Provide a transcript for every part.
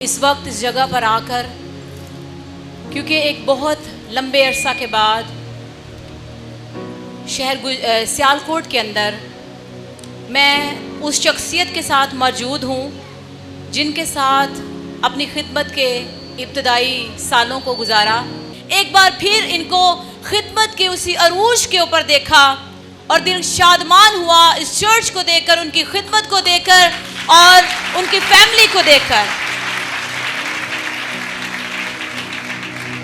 इस वक्त इस जगह पर आकर, क्योंकि एक बहुत लंबे अरसा के बाद शहर सियालकोट के अंदर मैं उस शख्सियत के साथ मौजूद हूँ जिनके साथ अपनी खिदमत के इब्तदाई सालों को गुजारा। एक बार फिर इनको खिदमत के उसी अरूज के ऊपर देखा और दिल शादमान हुआ इस चर्च को देखकर, उनकी खिदमत को देखकर और उनकी फैमिली को देखकर।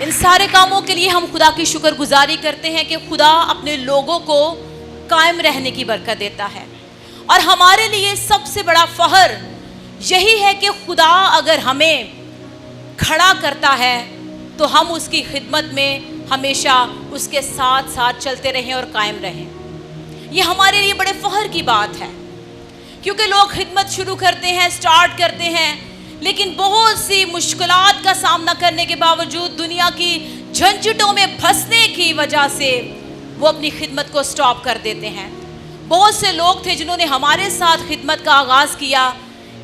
इन सारे कामों के लिए हम खुदा की शुक्रगुजारी करते हैं कि खुदा अपने लोगों को कायम रहने की बरकत देता है। और हमारे लिए सबसे बड़ा फख्र यही है कि खुदा अगर हमें खड़ा करता है तो हम उसकी खिदमत में हमेशा उसके साथ साथ चलते रहें और कायम रहें। ये हमारे लिए बड़े फख्र की बात है, क्योंकि लोग खिदमत शुरू करते हैं, स्टार्ट करते हैं, लेकिन बहुत सी मुश्किलात का सामना करने के बावजूद, दुनिया की झंझटों में फंसने की वजह से वो अपनी खिदमत को स्टॉप कर देते हैं। बहुत से लोग थे जिन्होंने हमारे साथ खिदमत का आगाज़ किया,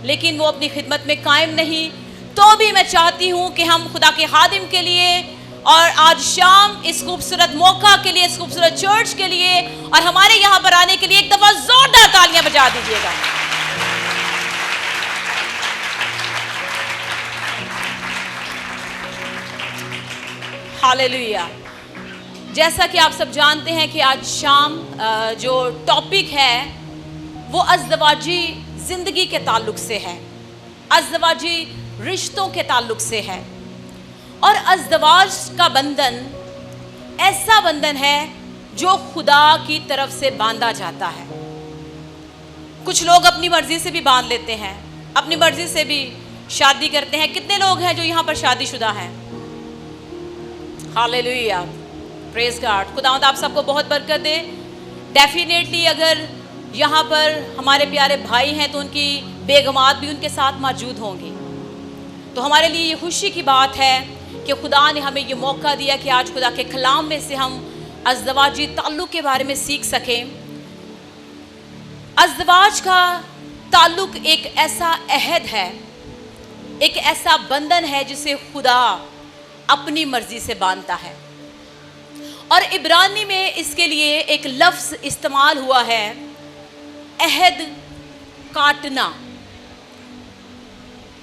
लेकिन वो अपनी खिदमत में कायम नहीं। तो भी मैं चाहती हूँ कि हम खुदा के खादिम के लिए और आज शाम इस खूबसूरत मौका के लिए, इस खूबसूरत चर्च के लिए और हमारे यहाँ पर आने के लिए एक दफ़ा ज़ोरदार तालियाँ बजा दीजिएगा। हालेलुया। जैसा कि आप सब जानते हैं कि आज शाम जो टॉपिक है वो अज़दवाजी ज़िंदगी के ताल्लुक से है, अज़दवाजी रिश्तों के ताल्लुक से है। और अज़दवाज का बंधन ऐसा बंधन है जो खुदा की तरफ से बांधा जाता है। कुछ लोग अपनी मर्ज़ी से भी बांध लेते हैं, अपनी मर्ज़ी से भी शादी करते हैं। कितने लोग हैं जो यहाँ पर शादीशुदा हैं? Hallelujah, praise God. खुदावंद आप सबको बहुत बरकत दे। डेफिनेटली अगर यहाँ पर हमारे प्यारे भाई हैं तो उनकी बेगमात भी उनके साथ मौजूद होंगी। तो हमारे लिए ये खुशी की बात है कि खुदा ने हमें ये मौका दिया कि आज खुदा के कलाम में से हम अज़दवाजी ताल्लुक़ के बारे में सीख सकें। अज़दवाज का ताल्लुक़ एक ऐसा अहद है, एक ऐसा बंधन है जिसे खुदा अपनी मर्जी से बांधता है। और इब्रानी में इसके लिए एक लफ्ज़ इस्तेमाल हुआ है, अहद काटना।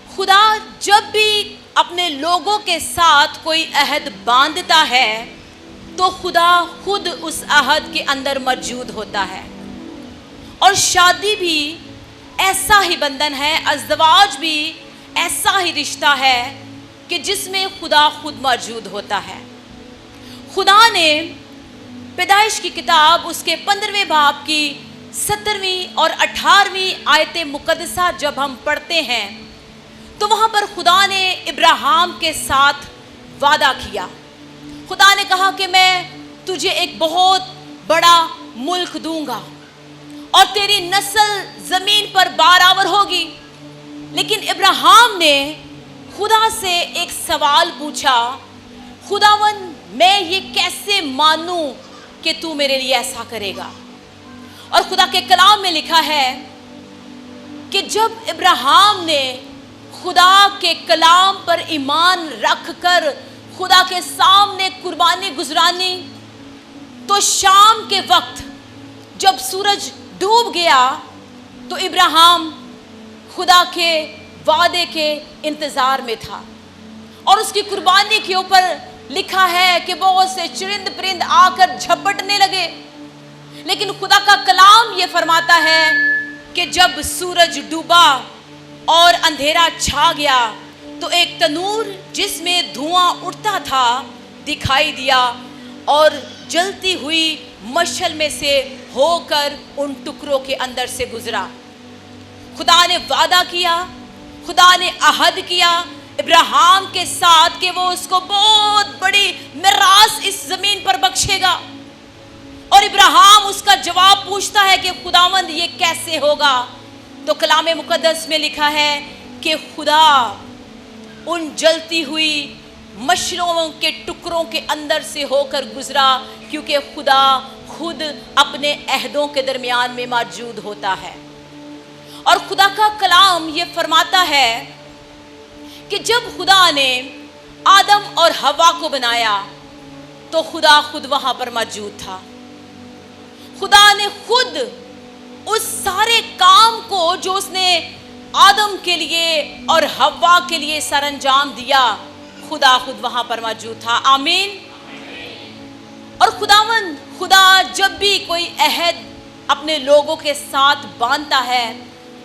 खुदा जब भी अपने लोगों के साथ कोई अहद बांधता है तो खुदा खुद उस अहद के अंदर मौजूद होता है। और शादी भी ऐसा ही बंधन है, अज़दवाज भी ऐसा ही रिश्ता है कि जिसमें खुदा खुद मौजूद होता है। खुदा ने पैदाइश की किताब उसके 15वें बाब की 17वीं और 18वीं आयत मुकद्दसा जब हम पढ़ते हैं तो वहाँ पर खुदा ने इब्राहिम के साथ वादा किया। खुदा ने कहा कि मैं तुझे एक बहुत बड़ा मुल्क दूंगा और तेरी नस्ल ज़मीन पर बारावर होगी। लेकिन इब्राहिम ने खुदा से एक सवाल पूछा, खुदावन मैं ये कैसे मानूं कि तू मेरे लिए ऐसा करेगा? और खुदा के कलाम में लिखा है कि जब इब्राहिम ने खुदा के कलाम पर ईमान रख कर खुदा के सामने कुर्बानी गुजरानी, तो शाम के वक्त जब सूरज डूब गया तो इब्राहिम खुदा के वादे के इंतज़ार में था। और उसकी कुर्बानी के ऊपर लिखा है कि बहुत से चरिंद परिंद आकर झपटने लगे। लेकिन खुदा का कलाम ये फरमाता है कि जब सूरज डूबा और अंधेरा छा गया तो एक तनूर जिसमें धुआं उठता था दिखाई दिया और जलती हुई मशल में से होकर उन टुकड़ों के अंदर से गुजरा। खुदा ने वादा किया, खुदा ने अहद किया इब्राहिम के साथ कि वो उसको बहुत बड़ी मिरास इस ज़मीन पर बख्शेगा। और इब्राहिम उसका जवाब पूछता है कि खुदावंद ये कैसे होगा? तो कलाम मुकद्दस में लिखा है कि खुदा उन जलती हुई मशलों के टुकड़ों के अंदर से होकर गुजरा, क्योंकि खुदा खुद अपने अहदों के दरमियान में मौजूद होता है। और खुदा का कलाम ये फरमाता है کہ جب خدا نے آدم اور ہوا کو بنایا تو خدا خود وہاں پر موجود تھا. خدا نے خود اس سارے کام کو جو اس نے آدم کے لیے اور ہوا کے لیے سر انجام دیا، خدا خود وہاں پر موجود تھا. آمین. اور خدا جب بھی کوئی عہد اپنے لوگوں کے ساتھ باندھتا ہے،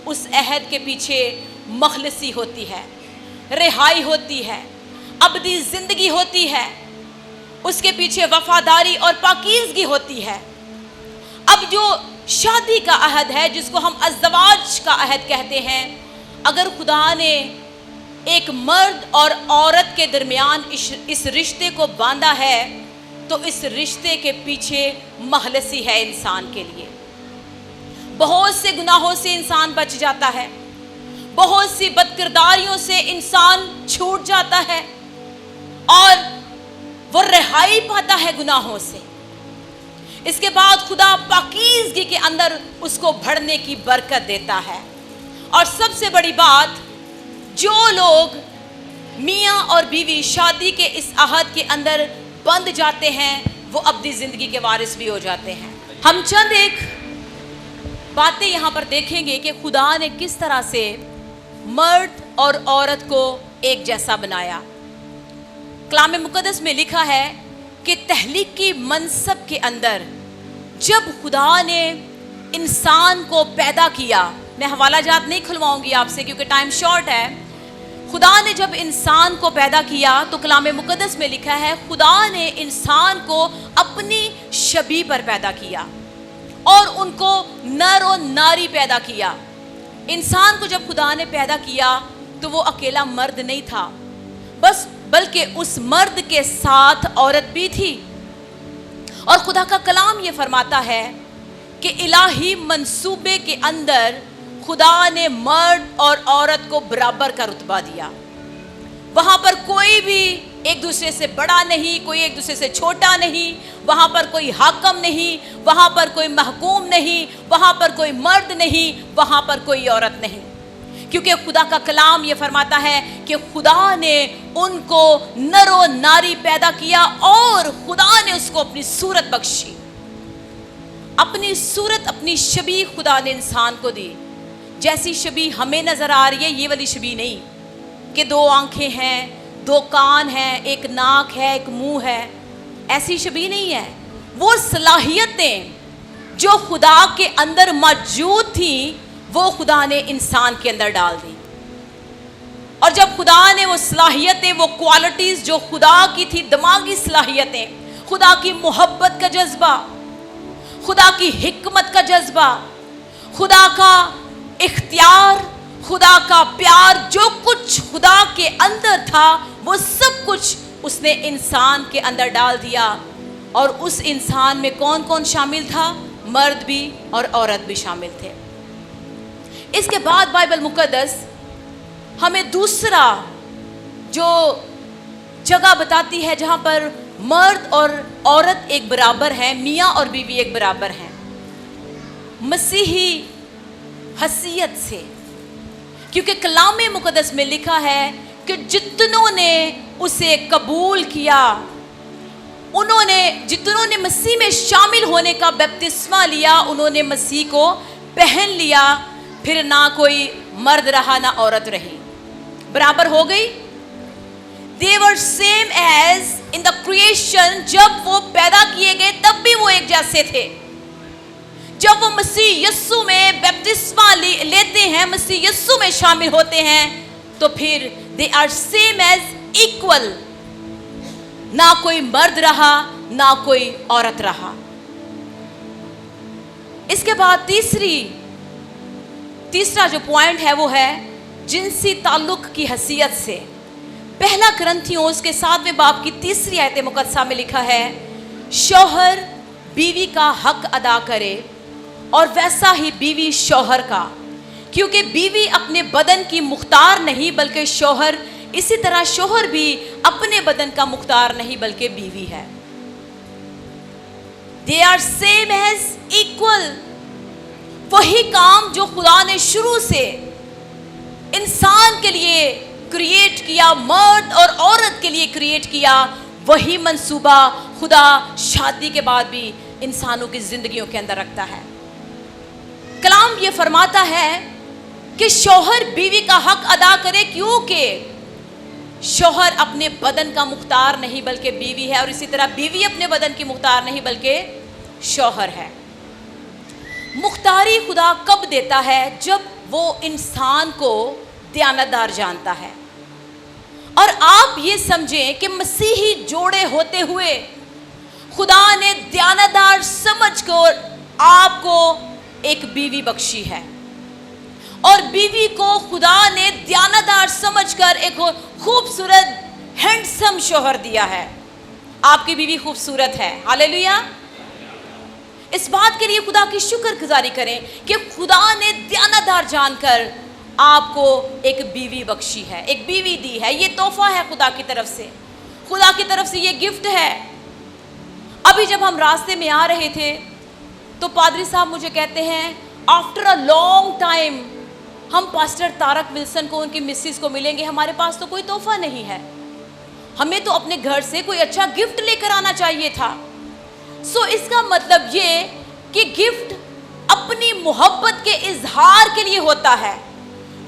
اس عہد کے پیچھے مخلصی ہوتی ہے، رہائی ہوتی ہے، ابدی زندگی ہوتی ہے، اس کے پیچھے وفاداری اور پاکیزگی ہوتی ہے. اب جو شادی کا عہد ہے، جس کو ہم ازدواج کا عہد کہتے ہیں، اگر خدا نے ایک مرد اور عورت کے درمیان اس رشتے کو باندھا ہے تو اس رشتے کے پیچھے مخلصی ہے انسان کے لیے. بہت سے گناہوں سے انسان بچ جاتا ہے، بہت سی بدکرداریوں سے انسان چھوٹ جاتا ہے اور وہ رہائی پاتا ہے گناہوں سے. اس کے بعد خدا پاکیزگی کے اندر اس کو بڑھنے کی برکت دیتا ہے. اور سب سے بڑی بات، جو لوگ میاں اور بیوی شادی کے اس عہد کے اندر بند جاتے ہیں، وہ ابدی زندگی کے وارث بھی ہو جاتے ہیں. ہم چند ایک باتیں یہاں پر دیکھیں گے کہ خدا نے کس طرح سے مرد اور عورت کو ایک جیسا بنایا. کلام مقدس میں لکھا ہے کہ تخلیقی منصب کے اندر جب خدا نے انسان کو پیدا کیا، میں حوالہ جات نہیں کھلواؤں گی آپ سے کیونکہ ٹائم شارٹ ہے. خدا نے جب انسان کو پیدا کیا تو کلام مقدس میں لکھا ہے خدا نے انسان کو اپنی شبیہ پر پیدا کیا اور ان کو نر و ناری پیدا کیا. انسان کو جب خدا نے پیدا کیا تو وہ اکیلا مرد نہیں تھا بس، بلکہ اس مرد کے ساتھ عورت بھی تھی. اور خدا کا کلام یہ فرماتا ہے کہ الہی منصوبے کے اندر خدا نے مرد اور عورت کو برابر کا رتبہ دیا. وہاں پر کوئی بھی ایک دوسرے سے بڑا نہیں، کوئی ایک دوسرے سے چھوٹا نہیں، وہاں پر کوئی حاکم نہیں، وہاں پر کوئی محکوم نہیں، وہاں پر کوئی مرد نہیں، وہاں پر کوئی عورت نہیں. کیونکہ خدا کا کلام یہ فرماتا ہے کہ خدا نے ان کو نر و ناری پیدا کیا اور خدا نے اس کو اپنی صورت بخشی. اپنی صورت، اپنی شبیہ خدا نے انسان کو دی. جیسی شبیہ ہمیں نظر آ رہی ہے، یہ والی شبیہ نہیں کہ 2 آنکھیں ہیں، 2 کان ہیں، 1 ناک ہے، 1 منہ ہے. ایسی شبیہ نہیں ہے. وہ صلاحیتیں جو خدا کے اندر موجود تھیں وہ خدا نے انسان کے اندر ڈال دی. اور جب خدا نے وہ صلاحیتیں، وہ کوالٹیز جو خدا کی تھی، دماغی صلاحیتیں، خدا کی محبت کا جذبہ، خدا کی حکمت کا جذبہ، خدا کا اختیار، خدا کا پیار، جو کچھ خدا کے اندر تھا وہ سب کچھ اس نے انسان کے اندر ڈال دیا. اور اس انسان میں کون کون شامل تھا؟ مرد بھی اور عورت بھی شامل تھے. اس کے بعد بائبل مقدس ہمیں دوسرا جو جگہ بتاتی ہے جہاں پر مرد اور عورت ایک برابر ہیں، میاں اور بیوی ایک برابر ہیں مسیحی حیثیت سے. کیونکہ کلام مقدس میں لکھا ہے کہ جتنوں نے اسے قبول کیا، جتنوں نے مسیح میں شامل ہونے کا بپتسمہ لیا، انہوں نے مسیح کو پہن لیا. پھر نہ کوئی مرد رہا نہ عورت رہی، برابر ہو گئی. They were same as in the creation. جب وہ پیدا کیے گئے تب بھی وہ ایک جیسے تھے. جب وہ مسیح یسوع میں بپتسمہ لیتے ہیں، مسیح یسوع میں شامل ہوتے ہیں، تو پھر they are same as equal. نہ کوئی مرد رہا نہ کوئی عورت رہا. اس کے بعد تیسرا جو پوائنٹ ہے وہ ہے جنسی تعلق کی حیثیت سے. پہلا کرنتھیوں اس کے 7ویں باب کی 3 آیت مقدسہ میں لکھا ہے شوہر بیوی کا حق ادا کرے اور ویسا ہی بیوی شوہر کا، کیونکہ بیوی اپنے بدن کی مختار نہیں بلکہ شوہر، اسی طرح شوہر بھی اپنے بدن کا مختار نہیں بلکہ بیوی ہے. They are same as equal. وہی کام جو خدا نے شروع سے انسان کے لیے क्रिएट किया, मर्द और औरत के लिए क्रिएट किया, वही मंसूबा खुदा शादी के बाद भी इंसानों की जिंदगियों के अंदर रखता है। कलाम ये फरमाता है कि शौहर बीवी का हक अदा करे, क्योंकि शौहर अपने बदन का मुख्तार नहीं बल्कि बीवी है, और इसी तरह बीवी अपने बदन की मुख्तार नहीं बल्कि शौहर है। मुख्तारी खुदा कब देता है? जब वो इंसान को दयानतदार जानता है। और आप ये समझें कि मसीही जोड़े होते हुए खुदा ने दयानतदार समझकर आपको एक बीवी बख्शी है, और बीवी को खुदा ने दयानतदार समझकर एक खूबसूरत हैंडसम शौहर दिया है। आपकी बीवी खूबसूरत है, हालेलुया। इस बात के लिए खुदा की शुक्रगुजारी करें कि खुदा ने दयानतदार जानकर आपको एक बीवी बख्शी है, एक बीवी दी है। ये तोहफा है खुदा की तरफ से, खुदा की तरफ से ये गिफ्ट है। अभी जब हम रास्ते में आ रहे थे तो पादरी साहब मुझे कहते हैं, आफ्टर अ लॉन्ग टाइम हम पास्टर तारक विल्सन को, उनकी मिसेस को मिलेंगे, हमारे पास तो कोई तोहफा नहीं है, हमें तो अपने घर से कोई अच्छा गिफ्ट लेकर आना चाहिए था। सो इसका मतलब ये कि गिफ्ट अपनी मोहब्बत के इजहार के लिए होता है।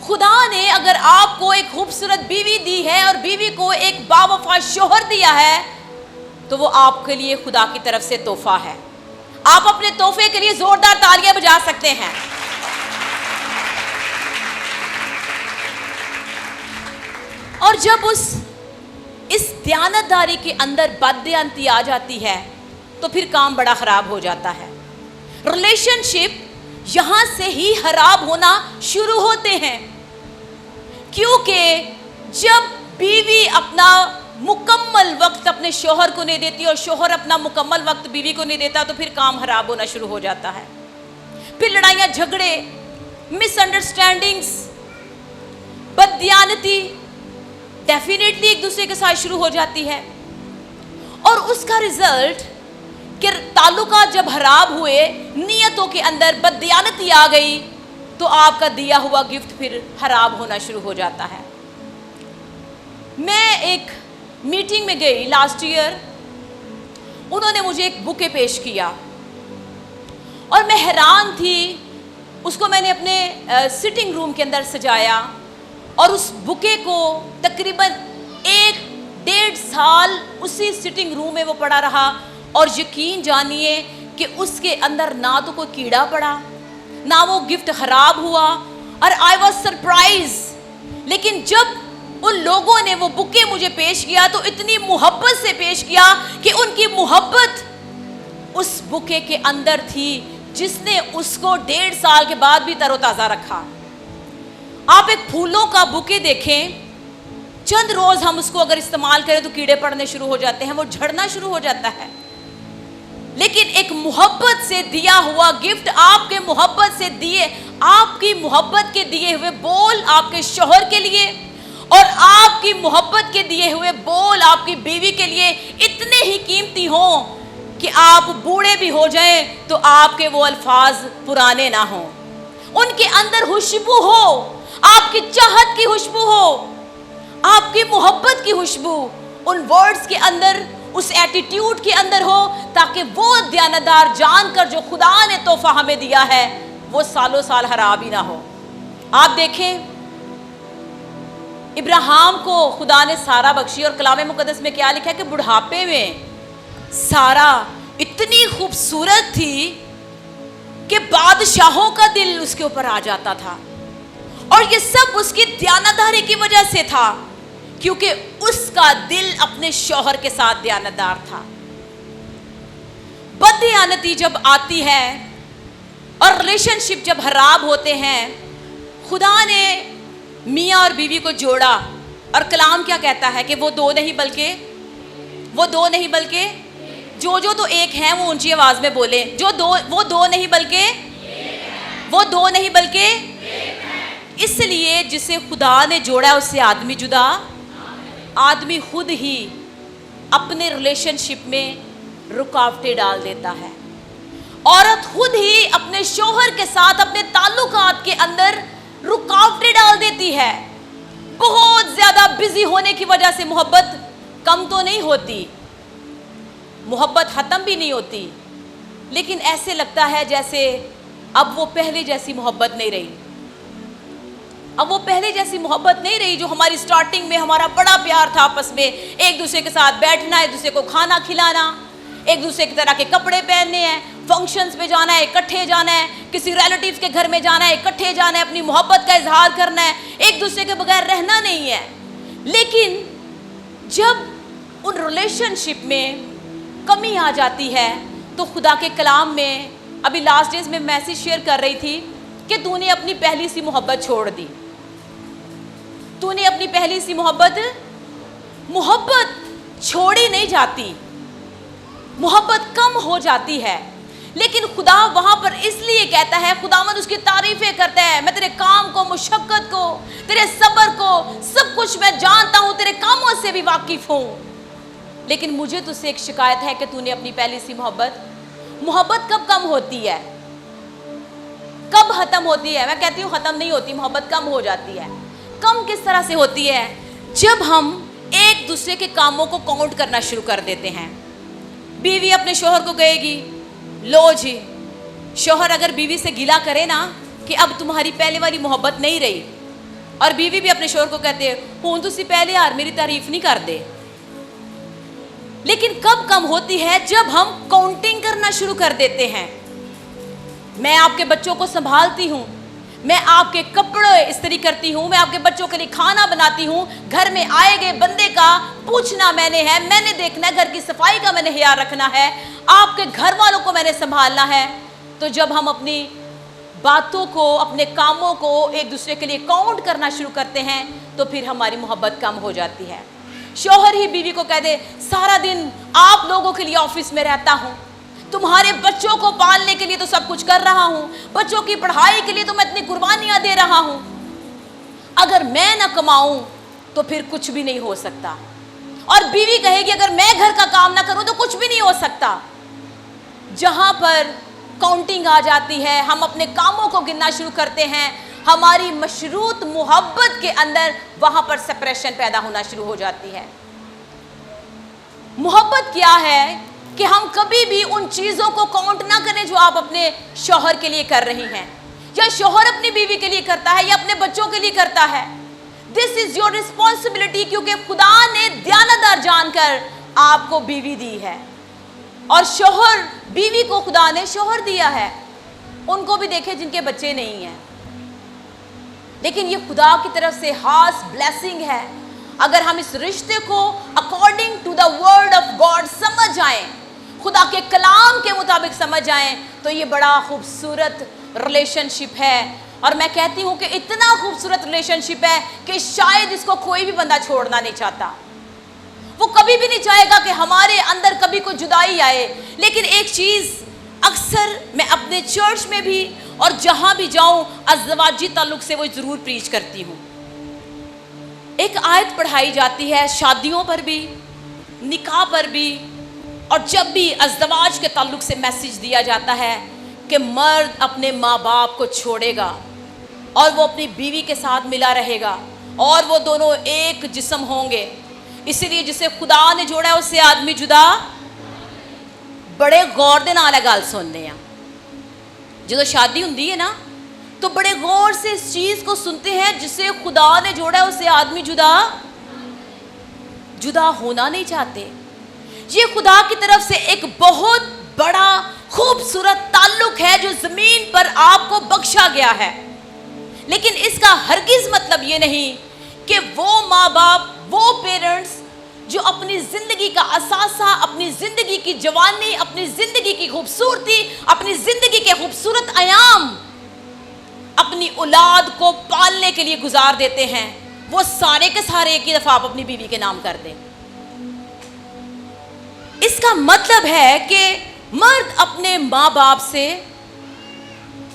खुदा ने अगर आपको एक खूबसूरत बीवी दी है और बीवी को एक बावफा शौहर दिया है, तो वो आपके लिए खुदा की तरफ से तोहफा है। आप अपने तोहफे के लिए जोरदार तालियां बजा सकते हैं। और जब इस दयानतदारी के अंदर बददयानती आ जाती है तो फिर काम बड़ा खराब हो जाता है। रिलेशनशिप यहां से ही खराब होना शुरू होते हैं, क्योंकि जब बीवी अपना मुकम्मल वक्त अपने शौहर को नहीं देती और शौहर अपना मुकम्मल वक्त बीवी को नहीं देता, तो फिर काम खराब होना शुरू हो जाता है। फिर लड़ाइयाँ, झगड़े, मिसअंडरस्टैंडिंग्स, बददयानती डेफिनेटली एक दूसरे के साथ शुरू हो जाती है। और उसका रिजल्ट कि ताल्लुकात जब खराब हुए, नियतों के अंदर बददयानती आ गई, तो आपका दिया हुआ गिफ्ट फिर खराब होना शुरू हो जाता है। मैं एक मीटिंग में गई लास्ट ईयर, उन्होंने मुझे एक बुके पेश किया और मैं हैरान थी। उसको मैंने अपने सिटिंग रूम के अंदर सजाया और उस बुके को तकरीबन 1-1.5 साल उसी सिटिंग रूम में वो पड़ा रहा, और यकीन जानिए कि उसके अंदर ना तो कोई कीड़ा पड़ा, ना वो गिफ्ट खराब हुआ, और आई वॉज सरप्राइज। लेकिन जब उन लोगों ने वो बुके मुझे पेश किया तो इतनी मोहब्बत से पेश किया कि उनकी मोहब्बत उस बुके के अंदर थी, जिसने उसको 1.5 साल के बाद भी तरोताज़ा रखा। आप एक फूलों का बुके देखें, चंद रोज हम उसको अगर इस्तेमाल करें तो कीड़े पड़ने शुरू हो जाते हैं, वो झड़ना शुरू हो जाता है। लेकिन एक मोहब्बत से दिया हुआ गिफ्ट, आपके मोहब्बत से दिए, आपकी मोहब्बत के दिए हुए बोल आपके शौहर के लिए और आपकी मोहब्बत के दिए हुए बोल आपकी बीवी के लिए इतने ही कीमती हों कि आप बूढ़े भी हो जाएं तो आपके वो अल्फाज पुराने ना हों, उनके अंदर खुशबू हो, आपकी चाहत की खुशबू हो, आपकी मोहब्बत की खुशबू उन वर्ड्स के अंदर, उस एटीट्यूड के अंदर हो, ताकि वो दयानतदार जानकर जो खुदा ने तोहफा हमें दिया है वो सालों साल खराब ही ना हो। आप देखें इब्राहिम को खुदा ने सारा बख्शी, और कलाम मुकद्दस में क्या लिखा है कि बुढ़ापे में सारा इतनी खूबसूरत थी कि बादशाहों का दिल उसके ऊपर आ जाता था, और ये सब उसकी दयानतदारी की वजह से था, क्योंकि उसका दिल अपने शौहर के साथ दयानतदार था। बददयानती जब आती है और रिलेशनशिप जब खराब होते हैं, खुदा ने मियाँ और बीवी को जोड़ा, और कलाम क्या कहता है कि वो दो नहीं बल्कि जो तो एक हैं, वो ऊंची आवाज में बोले, वो दो नहीं बल्कि इसलिए जिसे खुदा ने जोड़ा उससे आदमी जुदा, आदमी खुद ही अपने रिलेशनशिप में रुकावटें डाल देता है। औरत खुद ही अपने शौहर के साथ अपने ताल्लुकात के अंदर रुकावटें डाल देती है। बहुत ज्यादा बिजी होने की वजह से मोहब्बत कम तो नहीं होती, मोहब्बत खत्म भी नहीं होती, लेकिन ऐसे लगता है जैसे अब वो पहले जैसी मोहब्बत नहीं रही। अब वो पहले जैसी मोहब्बत नहीं रही जो हमारी स्टार्टिंग में हमारा बड़ा प्यार था आपस में, एक दूसरे के साथ बैठना, एक दूसरे को खाना खिलाना, एक दूसरे की तरह के कपड़े पहनने हैं, फंक्शंस पे जाना है, इकट्ठे जाना है, किसी रिलेटिव्स के घर में जाना है, इकट्ठे जाना है, अपनी मोहब्बत का इजहार करना है, एक दूसरे के बगैर रहना नहीं है। लेकिन जब उन रिलेशनशिप में कमी आ जाती है तो खुदा के कलाम में, अभी लास्ट डेज में मैसेज शेयर कर रही थी कि तूने अपनी पहली सी मोहब्बत छोड़ दी, तूने अपनी पहली सी मोहब्बत छोड़ी नहीं जाती, मोहब्बत कम हो जाती है। लेकिन खुदा वहां पर इसलिए कहता है, खुदावंद उसकी तारीफें करता है, मैं तेरे काम को, मुशक्कत को, तेरे सब्र को, सब कुछ मैं जानता हूं, तेरे कामों से भी वाकिफ हूं, लेकिन मुझे तुझसे एक शिकायत है कि तूने अपनी पहली सी मोहब्बत कब कम होती है, कब खत्म होती है? मैं कहती हूँ खत्म नहीं होती, मोहब्बत कम हो जाती है। कम किस तरह से होती है? जब हम एक दूसरे के कामों को काउंट करना शुरू कर देते हैं। बीवी अपने शोहर को कहेगी, लो जी, शोहर अगर बीवी से गिला करे ना कि अब तुम्हारी पहले वाली मोहब्बत नहीं रही, और बीवी भी अपने शोहर को कहते हैं, हूं तुसी पहले यार मेरी तारीफ नहीं कर दे। लेकिन कब कम होती है? जब हम काउंटिंग करना शुरू कर देते हैं। मैं आपके बच्चों को संभालती हूँ, मैं आपके कपड़े इस्त्री करती हूँ, मैं आपके बच्चों के लिए खाना बनाती हूँ, घर में आए गए बंदे का पूछना मैंने है, मैंने देखना है, घर की सफाई का मैंने ख्याल रखना है, आपके घर वालों को मैंने संभालना है। तो जब हम अपनी बातों को, अपने कामों को एक दूसरे के लिए काउंट करना शुरू करते हैं तो फिर हमारी मोहब्बत कम हो जाती है। शौहर ही बीवी को कह दे, सारा दिन आप लोगों के लिए ऑफिस में रहता हूँ, तुम्हारे बच्चों को पालने के लिए तो सब कुछ कर रहा हूँ, बच्चों की पढ़ाई के लिए तो मैं इतनी कुर्बानियां दे रहा हूँ, अगर मैं ना कमाऊं तो फिर कुछ भी नहीं हो सकता। और बीवी कहेगी, अगर मैं घर का काम ना करूं तो कुछ भी नहीं हो सकता। जहां पर काउंटिंग आ जाती है, हम अपने कामों को गिनना शुरू करते हैं, हमारी मशरूत मोहब्बत के अंदर वहां पर सेपरेशन पैदा होना शुरू हो जाती है। मोहब्बत क्या है कि हम कभी भी उन चीजों को काउंट ना करें जो आप अपने शौहर के लिए कर रही हैं, या शौहर अपनी बीवी के लिए करता है, या अपने बच्चों के लिए करता है। दिस इज योर रिस्पॉन्सिबिलिटी, क्योंकि खुदा ने दयानतदार जानकर आपको बीवी दी है, और शौहर, बीवी को खुदा ने शौहर दिया है। उनको भी देखे जिनके बच्चे नहीं हैं, लेकिन ये खुदा की तरफ से खास ब्लेसिंग है। अगर हम इस रिश्ते को according to the word of God समझ जाएं, खुदा के कलाम के मुताबिक समझ जाएं, तो ये बड़ा खूबसूरत रिलेशनशिप है। और मैं कहती हूँ कि इतना खूबसूरत रिलेशनशिप है कि शायद इसको कोई भी बंदा छोड़ना नहीं चाहता। वो कभी भी नहीं चाहेगा कि हमारे अंदर कभी कोई जुदाई आए। लेकिन एक चीज़ अक्सर मैं अपने चर्च में भी और जहाँ भी जाऊँ अज़वाजी ताल्लुक से वो ज़रूर प्रीच करती हूँ। एक आयत पढ़ाई जाती है शादियों पर भी, निकाह पर भी, और जब भी अज़वाज के ताल्लुक से मैसेज दिया जाता है कि मर्द अपने माँ बाप को छोड़ेगा और वो अपनी बीवी के साथ मिला रहेगा और वो दोनों एक जिस्म होंगे, इसलिए जिसे खुदा ने जोड़ा है उससे आदमी जुदा। बड़े गौर दे नाल गल सुनने हैं, जो शादी हुंदी है ना तो बड़े गौर से इस चीज को सुनते हैं, जिसे खुदा ने जोड़ा है उससे आदमी जुदा होना नहीं चाहते। ये खुदा की तरफ से एक बहुत बड़ा खूबसूरत ताल्लुक है जो जमीन पर आपको बख्शा गया है। लेकिन इसका हरगिज मतलब ये नहीं कि वो माँ बाप, वो पेरेंट्स जो अपनी जिंदगी का असासा, अपनी जिंदगी की जवानी, अपनी जिंदगी की खूबसूरती, अपनी जिंदगी के खूबसूरत आयाम अपनी औलाद को पालने के लिए गुजार देते हैं, वो सारे के सारे एक ही दफा आप अपनी बीवी के नाम कर दें। इसका मतलब है कि मर्द अपने माँ बाप से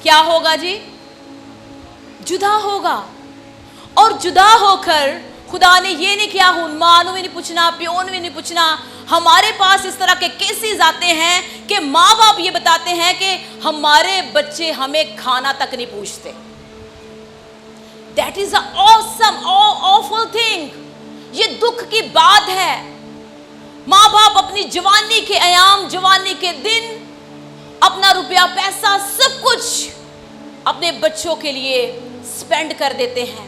क्या होगा जी? जुदा होगा। और जुदा होकर खुदा ने ये नहीं किया, हुन मां नूं भी नहीं पूछना, प्यो नूं भी नहीं पूछना। हमारे पास इस तरह के केसेस आते हैं कि माँ बाप ये बताते हैं कि हमारे बच्चे हमें खाना तक नहीं पूछते। That is an awesome, awful thing. یہ دکھ کی بات ہے. ماں باپ اپنی جوانی کے ایام, جوانی کے دن, اپنا روپیہ پیسہ سب کچھ اپنے بچوں کے لیے سپینڈ کر دیتے ہیں,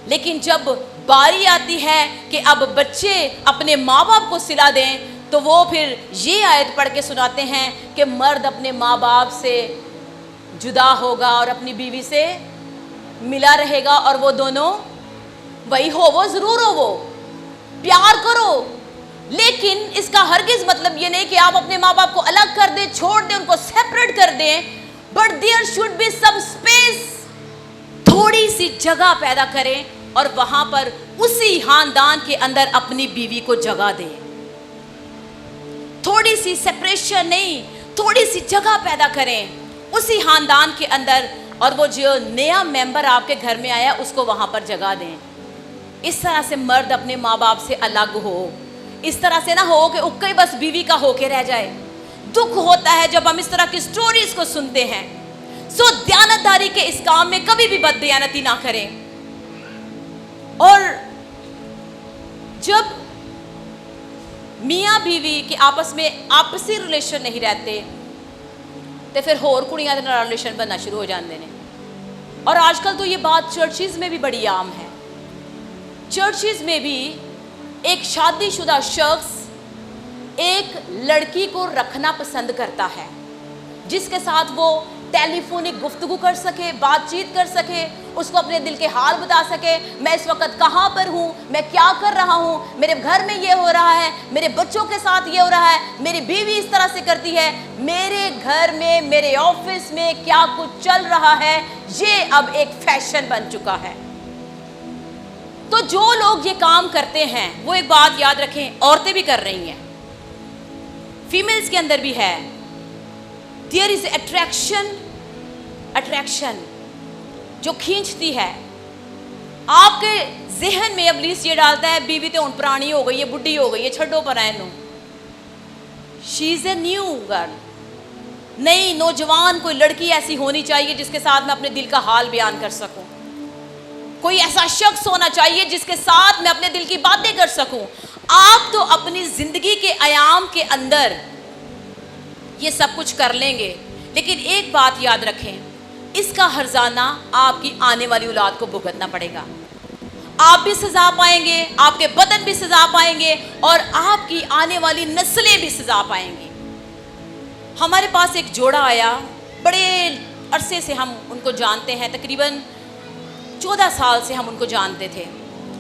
لیکن جب باری آتی ہے کہ اب بچے اپنے ماں باپ کو صلہ دیں تو وہ پھر یہ آیت پڑھ کے سناتے ہیں کہ مرد اپنے ماں باپ سے جدا ہوگا اور اپنی بیوی سے ملا رہے گا, اور وہ دونوں وہی ہو, وہ ضرور ہو, وہ پیار کرو, لیکن اس کا ہرگز مطلب یہ نہیں کہ آپ اپنے ماں باپ کو الگ کر دیں, چھوڑ دیں, ان کو سیپریٹ کر دیں. But there should be some space, تھوڑی سی جگہ پیدا کریں اور وہاں پر اسی خاندان کے اندر اپنی بیوی کو جگہ دیں. تھوڑی سی سیپریشن نہیں, تھوڑی سی جگہ پیدا کریں اسی خاندان کے اندر, اور وہ جو نیا ممبر آپ کے گھر میں آیا اس کو وہاں پر جگہ دیں. اس طرح سے مرد اپنے ماں باپ سے الگ ہو. اس طرح سے نہ ہو کہ اکئی بس بیوی کا ہو کے رہ جائے. دکھ ہوتا ہے جب ہم اس طرح کی سٹوریز کو سنتے ہیں. سو دیانتداری کے اس کام میں کبھی بھی بد دیانتی نہ کریں. اور جب میاں بیوی کے آپس میں آپسی ریلیشن نہیں رہتے تو پھر ہور کڑیاں دے نال ریلیشن بننا شروع ہو جاندے نے. اور آج کل تو یہ بات چرچز میں بھی بڑی عام ہے. چرچز میں بھی ایک شادی شدہ شخص ایک لڑکی کو رکھنا پسند کرتا ہے جس کے ساتھ وہ ٹیلی فونک گفتگو کر سکے, بات چیت کر سکے, اس کو اپنے دل کے حال بتا سکے, میں اس وقت کہاں پر ہوں, میں کیا کر رہا ہوں, میرے گھر میں یہ ہو رہا ہے, میرے بچوں کے ساتھ یہ ہو رہا ہے, میری بیوی اس طرح سے کرتی ہے, میرے گھر میں, میرے آفس میں کیا کچھ چل رہا ہے. یہ اب ایک فیشن بن چکا ہے. تو جو لوگ یہ کام کرتے ہیں وہ ایک بات یاد رکھیں, عورتیں بھی کر رہی ہیں, فیمیلز کے اندر بھی ہے. There is attraction جو کھینچتی ہے. آپ کے ذہن میں ابلیس یہ ڈالتا ہے بیوی تو ان پرانی ہو گئی, یہ بڈھی ہو گئی, یہ چھڈو پر آئے نو, شی از اے نیو گرل. نئی نوجوان کوئی لڑکی ایسی ہونی چاہیے جس کے ساتھ میں اپنے دل کا حال بیان کر سکوں. کوئی ایسا شخص ہونا چاہیے جس کے ساتھ میں اپنے دل کی باتیں کر سکوں. آپ تو اپنی زندگی کے ایام کے اندر یہ سب کچھ کر لیں گے, لیکن ایک بات یاد رکھیں, اس کا ہرزانہ آپ کی آنے والی اولاد کو بھگتنا پڑے گا. آپ بھی سزا پائیں گے, آپ کے بدن بھی سزا پائیں گے, اور آپ کی آنے والی نسلیں بھی سزا پائیں گی. ہمارے پاس ایک جوڑا آیا, بڑے عرصے سے ہم ان کو جانتے ہیں, تقریباً 14 سال سے ہم ان کو جانتے تھے,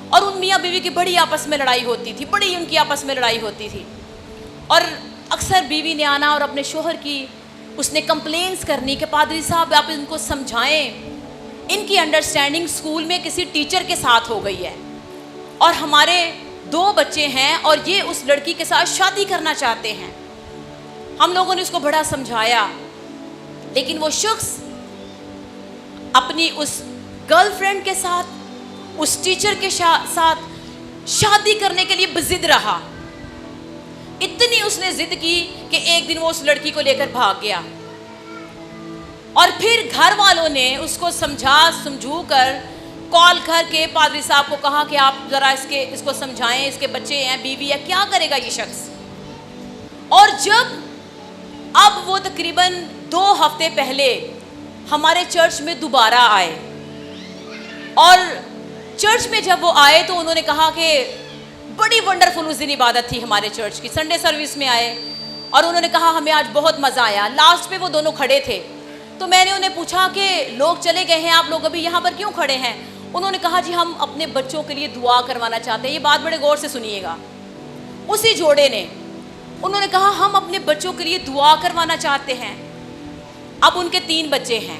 اور ان میاں بیوی کی بڑی آپس میں لڑائی ہوتی تھی, بڑی ان کی آپس میں لڑائی ہوتی تھی. اور اکثر بیوی نے آنا اور اپنے شوہر کی اس نے کمپلینس کرنی کہ پادری صاحب آپ ان کو سمجھائیں, ان کی انڈرسٹینڈنگ اسکول میں کسی ٹیچر کے ساتھ ہو گئی ہے, اور ہمارے 2 بچے ہیں اور یہ اس لڑکی کے ساتھ شادی کرنا چاہتے ہیں. ہم لوگوں نے اس کو بڑا سمجھایا, لیکن وہ شخص اپنی اس گرل فرینڈ کے ساتھ, اس ٹیچر کے ساتھ شادی کرنے کے لیے بضد رہا. اتنی اس نے ضد کی کہ ایک دن وہ اس لڑکی کو لے کر بھاگ گیا, اور پھر گھر والوں نے اس کو سمجھو کر کال کر کے پادری صاحب کو کہا کہ آپ ذرا اس کو سمجھائیں, اس کے بچے ہیں, بیوی ہے, کیا کرے گا یہ شخص. اور جب اب وہ تقریباً 2 ہفتے پہلے ہمارے چرچ میں دوبارہ آئے, اور چرچ میں جب وہ آئے تو انہوں نے کہا کہ بڑی ونڈرفل اس دن عبادت تھی ہمارے چرچ کی, سنڈے سروس میں آئے, اور انہوں نے کہا ہمیں آج بہت مزہ آیا. لاسٹ پہ وہ دونوں کھڑے تھے, تو میں نے انہیں پوچھا کہ لوگ چلے گئے ہیں, آپ لوگ ابھی یہاں پر کیوں کھڑے ہیں؟ انہوں نے کہا جی ہم اپنے بچوں کے لیے دعا کروانا چاہتے ہیں. یہ بات بڑے غور سے سنیے گا. اسی جوڑے نے انہوں نے کہا ہم اپنے بچوں کے لیے دعا کروانا چاہتے ہیں. اب ان کے 3 بچے ہیں.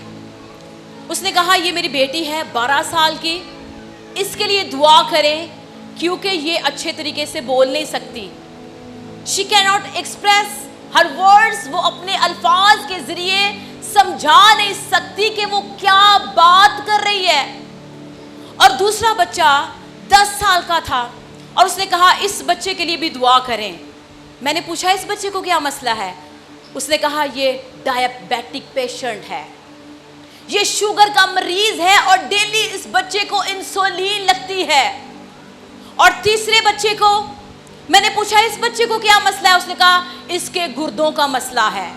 اس نے کہا یہ میری بیٹی ہے 12 سال کی, اس کے لیے دعا کریں کیونکہ یہ اچھے طریقے سے بول نہیں سکتی. She cannot express her words, وہ اپنے الفاظ کے ذریعے سمجھا نہیں سکتی کہ وہ کیا بات کر رہی ہے. اور دوسرا بچہ 10 سال کا تھا, اور اس نے کہا اس بچے کے لیے بھی دعا کریں. میں نے پوچھا اس بچے کو کیا مسئلہ ہے؟ اس نے کہا یہ ڈائبیٹک پیشنٹ ہے, یہ शुगर का मरीज है और डेली इस बच्चे को इंसुलिन लगती है। और तीसरे बच्चे को मैंने पूछा इस बच्चे को क्या मसला है, उसने कहा इसके गुर्दों का मसला है।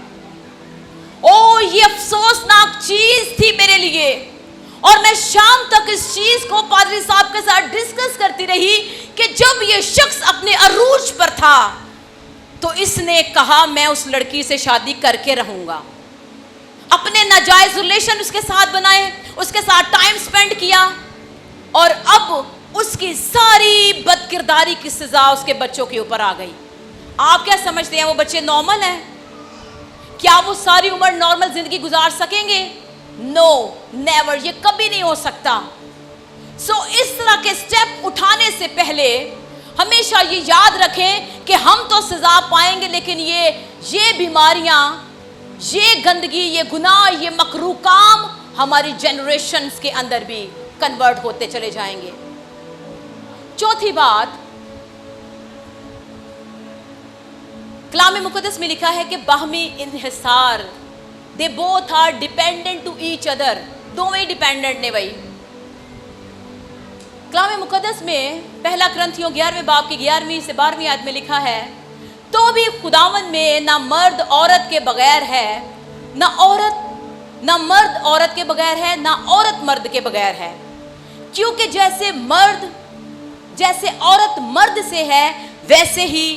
ओ ये अफसोसनाक चीज थी मेरे लिए, और मैं शाम तक इस चीज को पादरी साहब के साथ डिस्कस करती रही कि जब ये शख्स अपने अरूज पर था तो इसने कहा मैं उस लड़की से शादी करके रहूंगा। अपने नाजायज रिलेशन उसके साथ बनाए, उसके साथ टाइम स्पेंड किया, और अब उसकी सारी बदकिरदारी की सजा उसके बच्चों के ऊपर आ गई। आप क्या समझते हैं वो बच्चे नॉर्मल हैं? क्या वो सारी उम्र नॉर्मल जिंदगी गुजार सकेंगे? नो, नेवर, ये कभी नहीं हो सकता। सो इस तरह के स्टेप उठाने से पहले हमेशा ये याद रखें कि हम तो सजा पाएंगे, लेकिन ये बीमारियां, ये गंदगी, ये गुनाह, ये मकरूह काम हमारी जनरेशन्स के अंदर भी कन्वर्ट होते चले जाएंगे। चौथी बात, कलाम मुक़द्दस में लिखा है कि बाहमी इन्हिसार, they both are dependent to each other, दोवें ही डिपेंडेंट ने भाई। कलाम मुक़द्दस में पहला कुरिन्थियों 11वें बाब की 11वीं से 12वीं आयत में लिखा है, तो भी खुदावंद में ना मर्द औरत के बगैर है, ना मर्द औरत के बगैर है, ना औरत मर्द के बगैर है, क्योंकि जैसे औरत मर्द से है वैसे ही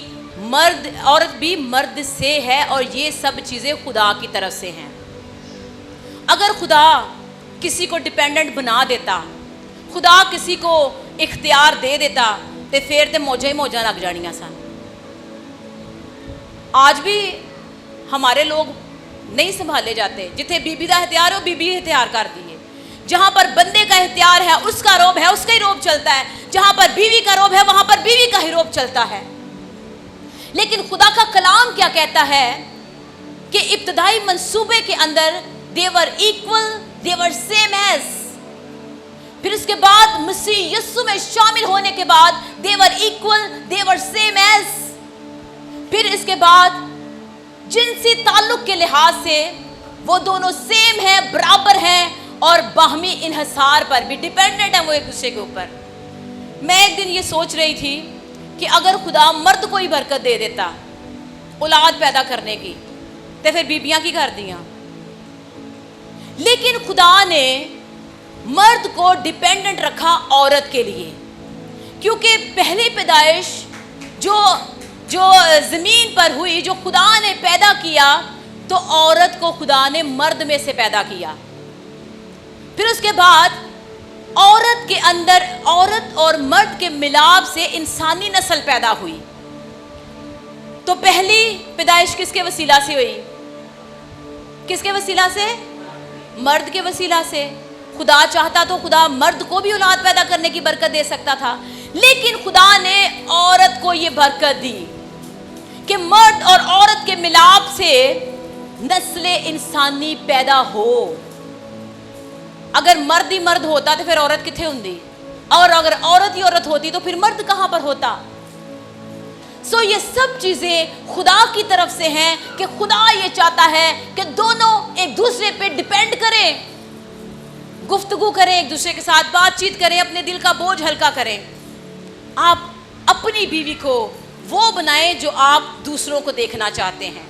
औरत भी मर्द से है, और ये सब चीज़ें खुदा की तरफ से हैं। अगर खुदा किसी को डिपेंडेंट बना देता, खुदा किसी को इख्तियार दे देता, तो फिर तो मौजा ही मौजा लग जानियां सन। आज भी हमारे लोग नहीं संभाले जाते। जिथे बीबी का इख्तियार हो बीबी इख्तियार कर दी है, जहाँ पर बंदे का इख्तियार है उसका रोब है, उसका ही रोब चलता है, जहाँ पर बीवी का रोब है वहाँ पर बीवी का ही रोब चलता है। लेकिन खुदा का कलाम क्या कहता है कि इब्तदाई मंसूबे के अंदर देवर इक्वल, देवर सेम एज, फिर उसके बाद मसीह यीशु में शामिल होने के बाद देवर इक्वल, देवर सेम एज, फिर इसके बाद जिनसी ताल्लुक के लिहाज से वो दोनों सेम है, बराबर हैं, और बाहमी इन्हिसार पर भी डिपेंडेंट है वो एक दूसरे के ऊपर। मैं एक दिन ये सोच रही थी कि अगर खुदा मर्द को ही बरकत दे देता औलाद पैदा करने की, तो फिर बीबियां की कर दियां। लेकिन खुदा ने मर्द को डिपेंडेंट रखा औरत के लिए, क्योंकि पहली पैदाइश जो ज़मीन पर हुई, जो खुदा ने पैदा किया, तो औरत को खुदा ने मर्द में से पैदा किया। फिर उसके बाद औरत के अंदर औरत और मर्द के मिलाप से इंसानी नस्ल पैदा हुई। तो पहली पैदाइश किसके वसीला से हुई? किसके वसीला से? मर्द के वसीला से। खुदा चाहता तो खुदा मर्द को भी औलाद पैदा करने की बरकत दे सकता था, लेकिन खुदा ने औरत को ये बरकत दी कि मर्द और औरत के मिलाप से नस्ल इंसानी पैदा हो। अगर मर्द ही मर्द होता तो फिर औरत किथे हुंदी, और अगर औरत ही औरत होती तो फिर मर्द कहां पर होता? सो ये सब चीजें खुदा की तरफ से हैं कि खुदा ये चाहता है कि दोनों एक दूसरे पे डिपेंड करें, गुफ्तगू करें, एक दूसरे के साथ बातचीत करें, अपने दिल का बोझ हल्का करें। आप अपनी बीवी को वो बनाएं जो आप दूसरों को देखना चाहते हैं।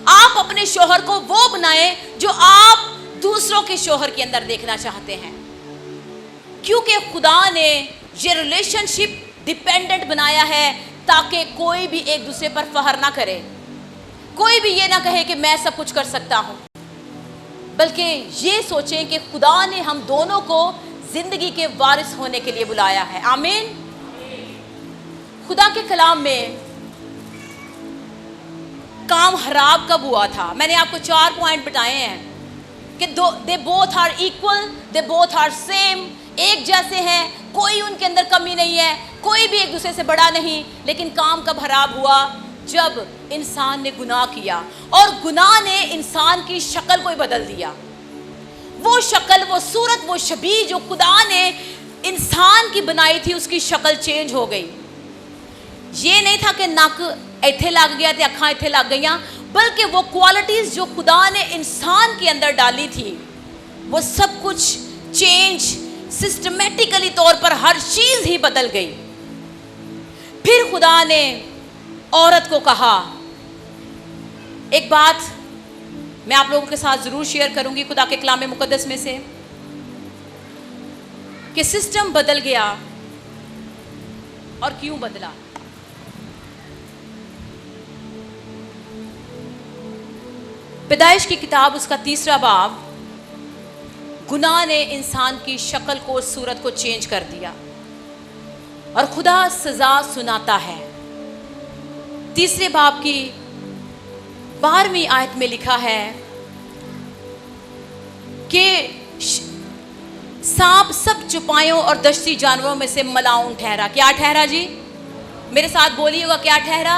आप अपने शोहर को वो बनाएं जो आप दूसरों के शोहर के अंदर देखना चाहते हैं, क्योंकि खुदा ने ये रिलेशनशिप डिपेंडेंट बनाया है ताकि कोई भी एक दूसरे पर फहर ना करे, कोई भी ये ना कहे कि मैं सब कुछ कर सकता हूं, बल्कि ये सोचें कि खुदा ने हम दोनों को जिंदगी के वारिस होने के लिए बुलाया है। आमीन। खुदा के कलाम में काम खराब कब हुआ था? मैंने आपको 4 पॉइंट बताए हैं कि they both are equal, they both are same, एक जैसे हैं, कोई उनके अंदर कमी नहीं है, कोई भी एक दूसरे से बड़ा नहीं। लेकिन काम कब खराब हुआ? जब इंसान ने गुनाह किया, और गुनाह ने इंसान की शक्ल को ही बदल दिया। वो शक्ल, वो सूरत, वो शबीह जो खुदा ने इंसान की बनाई थी, उसकी शक्ल चेंज हो गई। ये नहीं था कि नक इत्थे लग गया तो अखां इत्थे लग गई, बल्कि वो क्वालिटीज़ जो खुदा ने इंसान के अंदर डाली थी وہ سب کچھ چینج سسٹمیٹیکلی طور پر ہر چیز ہی بدل گئی. پھر خدا نے عورت کو کہا, ایک بات میں آپ لوگوں کے ساتھ ضرور شیئر کروں گی خدا کے کلام مقدس میں سے, کہ سسٹم بدل گیا اور کیوں بدلا. پیدائش کی کتاب اس کا 3 باب, گناہ نے انسان کی شکل کو, صورت کو چینج کر دیا اور خدا سزا سناتا ہے. 3 باب کی 12ویں آیت میں لکھا ہے کہ سانپ سب چوپایوں اور دشتی جانوروں میں سے ملاؤن ٹھہرا. کیا ٹھہرا جی؟ میرے ساتھ بولیے گا, کیا ٹھہرا؟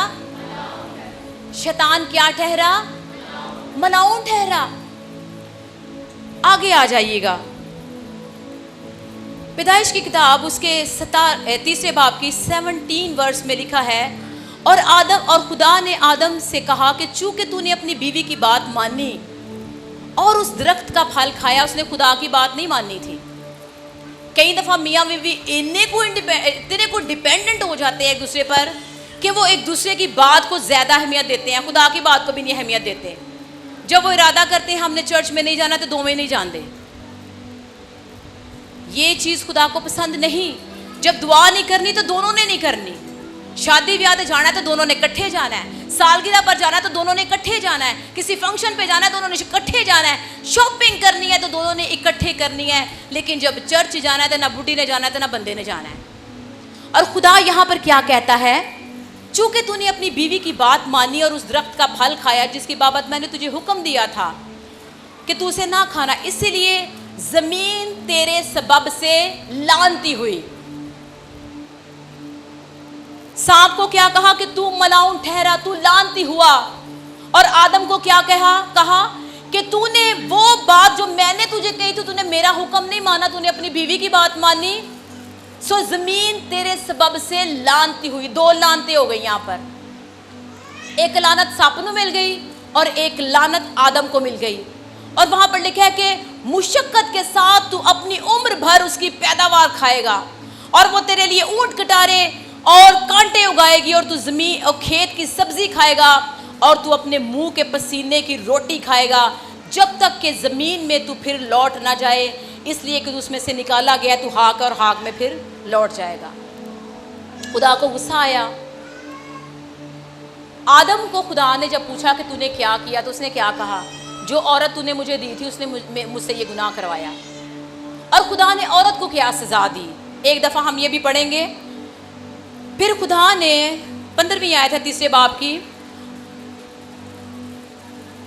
شیطان کیا ٹھہرا؟ ملاؤن ٹھہرا. آگے آ جائیے گا, پیدائش کی کتاب اس کے 3 باب کی 17 ورس میں لکھا ہے, اور خدا نے آدم سے کہا کہ چونکہ تو نے اپنی بیوی کی بات مانی اور اس درخت کا پھل کھایا. اس نے خدا کی بات نہیں ماننی تھی. کئی دفعہ میاں بیوی اتنے کو ڈیپینڈنٹ ہو جاتے ہیں ایک دوسرے پر کہ وہ ایک دوسرے کی بات کو زیادہ اہمیت دیتے ہیں, خدا کی بات کو بھی نہیں اہمیت دیتے. جب وہ ارادہ کرتے ہیں ہم نے چرچ میں نہیں جانا تو 2 میں نہیں جانتے. یہ چیز خدا کو پسند نہیں. جب دعا نہیں کرنی تو دونوں نے نہیں کرنی. شادی بیاہ تے جانا ہے تو دونوں نے اکٹھے جانا ہے. سالگرہ پر جانا ہے تو دونوں نے اکٹھے جانا ہے. کسی فنکشن پہ جانا ہے تو دونوں نے اکٹھے جانا ہے. شاپنگ کرنی ہے تو دونوں نے اکٹھے کرنی ہے. لیکن جب چرچ جانا ہے تو نہ بڈھی نے جانا ہے تو نہ بندے نے جانا ہے. اور خدا یہاں پر کیا کہتا ہے, چونکہ تو نے اپنی بیوی کی بات مانی اور اس درخت کا پھل کھایا جس کی بابت میں نے تجھے حکم دیا تھا کہ تو اسے نہ کھانا, اسی لیے زمین تیرے سبب سے لعنتی ہوئی. سانپ کو کیا کہا کہ تو ملاؤن ٹھہرا, تو لعنتی ہوا. اور آدم کو کیا کہا کہ تو نے وہ بات جو میں نے تجھے کہی تو نے میرا حکم نہیں مانا, تو نے اپنی بیوی کی بات مانی, سو زمین تیرے سبب سے لعنتی ہوئی. 2 لعنتیں ہو گئی یہاں پر. ایک لعنت سانپ کو مل گئی اور ایک لعنت آدم کو مل گئی. اور وہاں پر لکھا ہے کہ مشقت کے ساتھ تو اپنی عمر بھر اس کی پیداوار کھائے گا, اور وہ تیرے لیے اونٹ کٹارے اور کانٹے اگائے گی, اور تو زمین اور کھیت کی سبزی کھائے گا, اور تو اپنے منہ کے پسینے کی روٹی کھائے گا جب تک کہ زمین میں تو پھر لوٹ نہ جائے, اس لیے کہ اس میں سے نکالا گیا تو ہاک, اور ہاک میں پھر لوٹ جائے گا. خدا کو غصہ آیا. آدم کو خدا نے جب پوچھا کہ تو نے کیا کیا تو اس نے کیا کہا, جو عورت تو نے مجھے دی تھی اس نے مجھ سے یہ گناہ کروایا. اور خدا نے عورت کو کیا سزا دی, ایک دفعہ ہم یہ بھی پڑھیں گے. پھر خدا نے 15ویں آیت ہے 3 باب کی,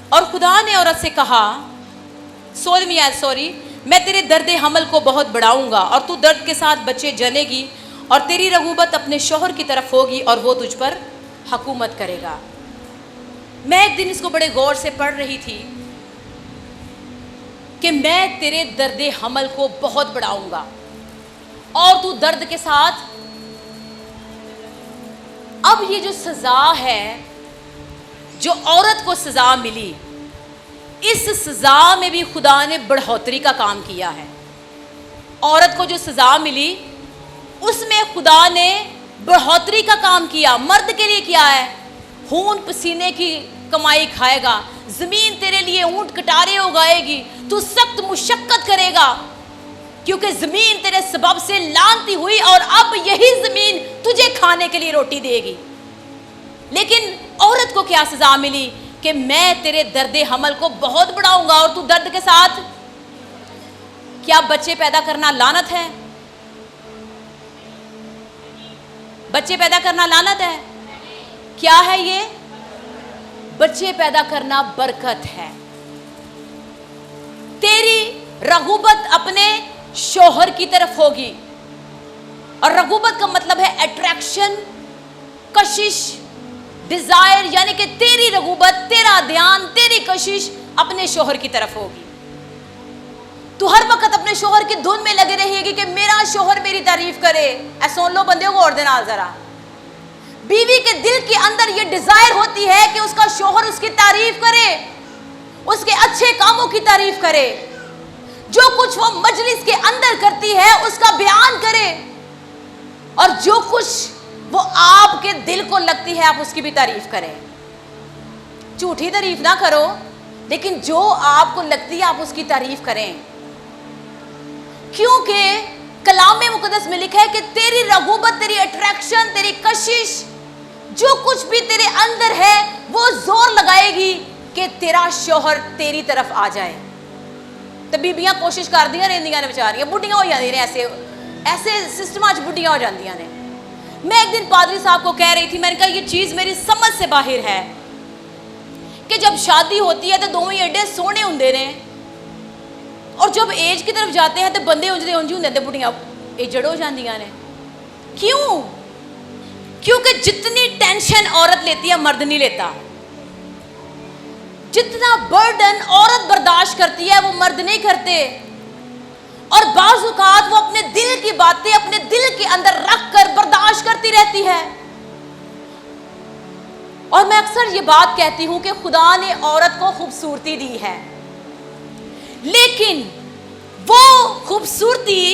اور خدا نے عورت سے کہا, 16ویں آیت میں تیرے درد حمل کو بہت بڑھاؤں گا اور تو درد کے ساتھ بچے جنے گی, اور تیری رغبت اپنے شوہر کی طرف ہوگی اور وہ تجھ پر حکومت کرے گا. میں ایک دن اس کو بڑے غور سے پڑھ رہی تھی کہ میں تیرے درد حمل کو بہت بڑھاؤں گا اور تو درد کے ساتھ. اب یہ جو سزا ہے, جو عورت کو سزا ملی, اس سزا میں بھی خدا نے بڑھوتری کا کام کیا ہے. عورت کو جو سزا ملی اس میں خدا نے بڑھوتری کا کام کیا. مرد کے لیے کیا ہے, خون پسینے کی کمائی کھائے گا, زمین تیرے لیے اونٹ کٹارے اگائے گی, تو سخت مشقت کرے گا کیونکہ زمین تیرے سبب سے لعنتی ہوئی, اور اب یہی زمین تجھے کھانے کے لیے روٹی دے گی. لیکن عورت کو کیا سزا ملی کہ میں تیرے درد حمل کو بہت بڑھاؤں گا اور تو درد کے ساتھ. کیا بچے پیدا کرنا لعنت ہے؟ بچے پیدا کرنا لعنت ہے؟ کیا ہے یہ؟ بچے پیدا کرنا برکت ہے. تیری رغبت اپنے شوہر کی طرف ہوگی, اور رغبت کا مطلب ہے اٹریکشن, کشش, ڈیزائر, یعنی کہ تیری رغبت, تیرا دھیان, تیری کشش اپنے شوہر کی طرف ہوگی. تو ہر وقت اپنے شوہر کی دھن میں لگے رہے گی کہ میرا شوہر میری تعریف کرے. سن لو بندے کو اور دینا ذرا. بیوی کے دل کے اندر یہ ڈیزائر ہوتی ہے کہ اس کا شوہر اس کی تعریف کرے, اس کے اچھے کاموں کی تعریف کرے. जो कुछ वो मजलिस के अंदर करती है उसका बयान करे, और जो कुछ वो आपके दिल को लगती है आप उसकी भी तारीफ करें। झूठी तारीफ ना करो, लेकिन जो आपको लगती है आप उसकी तारीफ करें, क्योंकि कलाम मुकद्दस में लिखा है कि तेरी रगूबत, तेरी अट्रैक्शन, तेरी कशिश, जो कुछ भी तेरे अंदर है वो जोर लगाएगी कि तेरा शौहर तेरी तरफ आ जाए। तो बीबियां कोशिश कर दियां रहिंदियां ने, बेचारियां बुढ़ियां हो जांदियां ने, ऐसे ऐसे सिस्टमां च बुढ़ियां हो जांदियां ने। मैं एक दिन पादरी साहब को कह रही थी, मैंने कहा ये चीज़ मेरी समझ से बाहर है कि जब शादी होती है तो दोवें एडे सोहने हुंदे ने, और जब एज की तरफ जाते हैं तो बंदे उंजदे उंज हुंदे, बुढ़ियां एजड़ हो जांदियां ने। क्यों? क्योंकि जितनी टेंशन औरत लेती है मर्द नहीं लेता, जितना बर्डन औरत बर्दाश्त करती है वो मर्द नहीं करते, और बाज़ औक़ात वो अपने दिल की बातें अपने दिल के अंदर रख कर बर्दाश्त करती रहती है। और मैं अक्सर ये बात कहती हूं कि खुदा ने औरत को खूबसूरती दी है, लेकिन वो खूबसूरती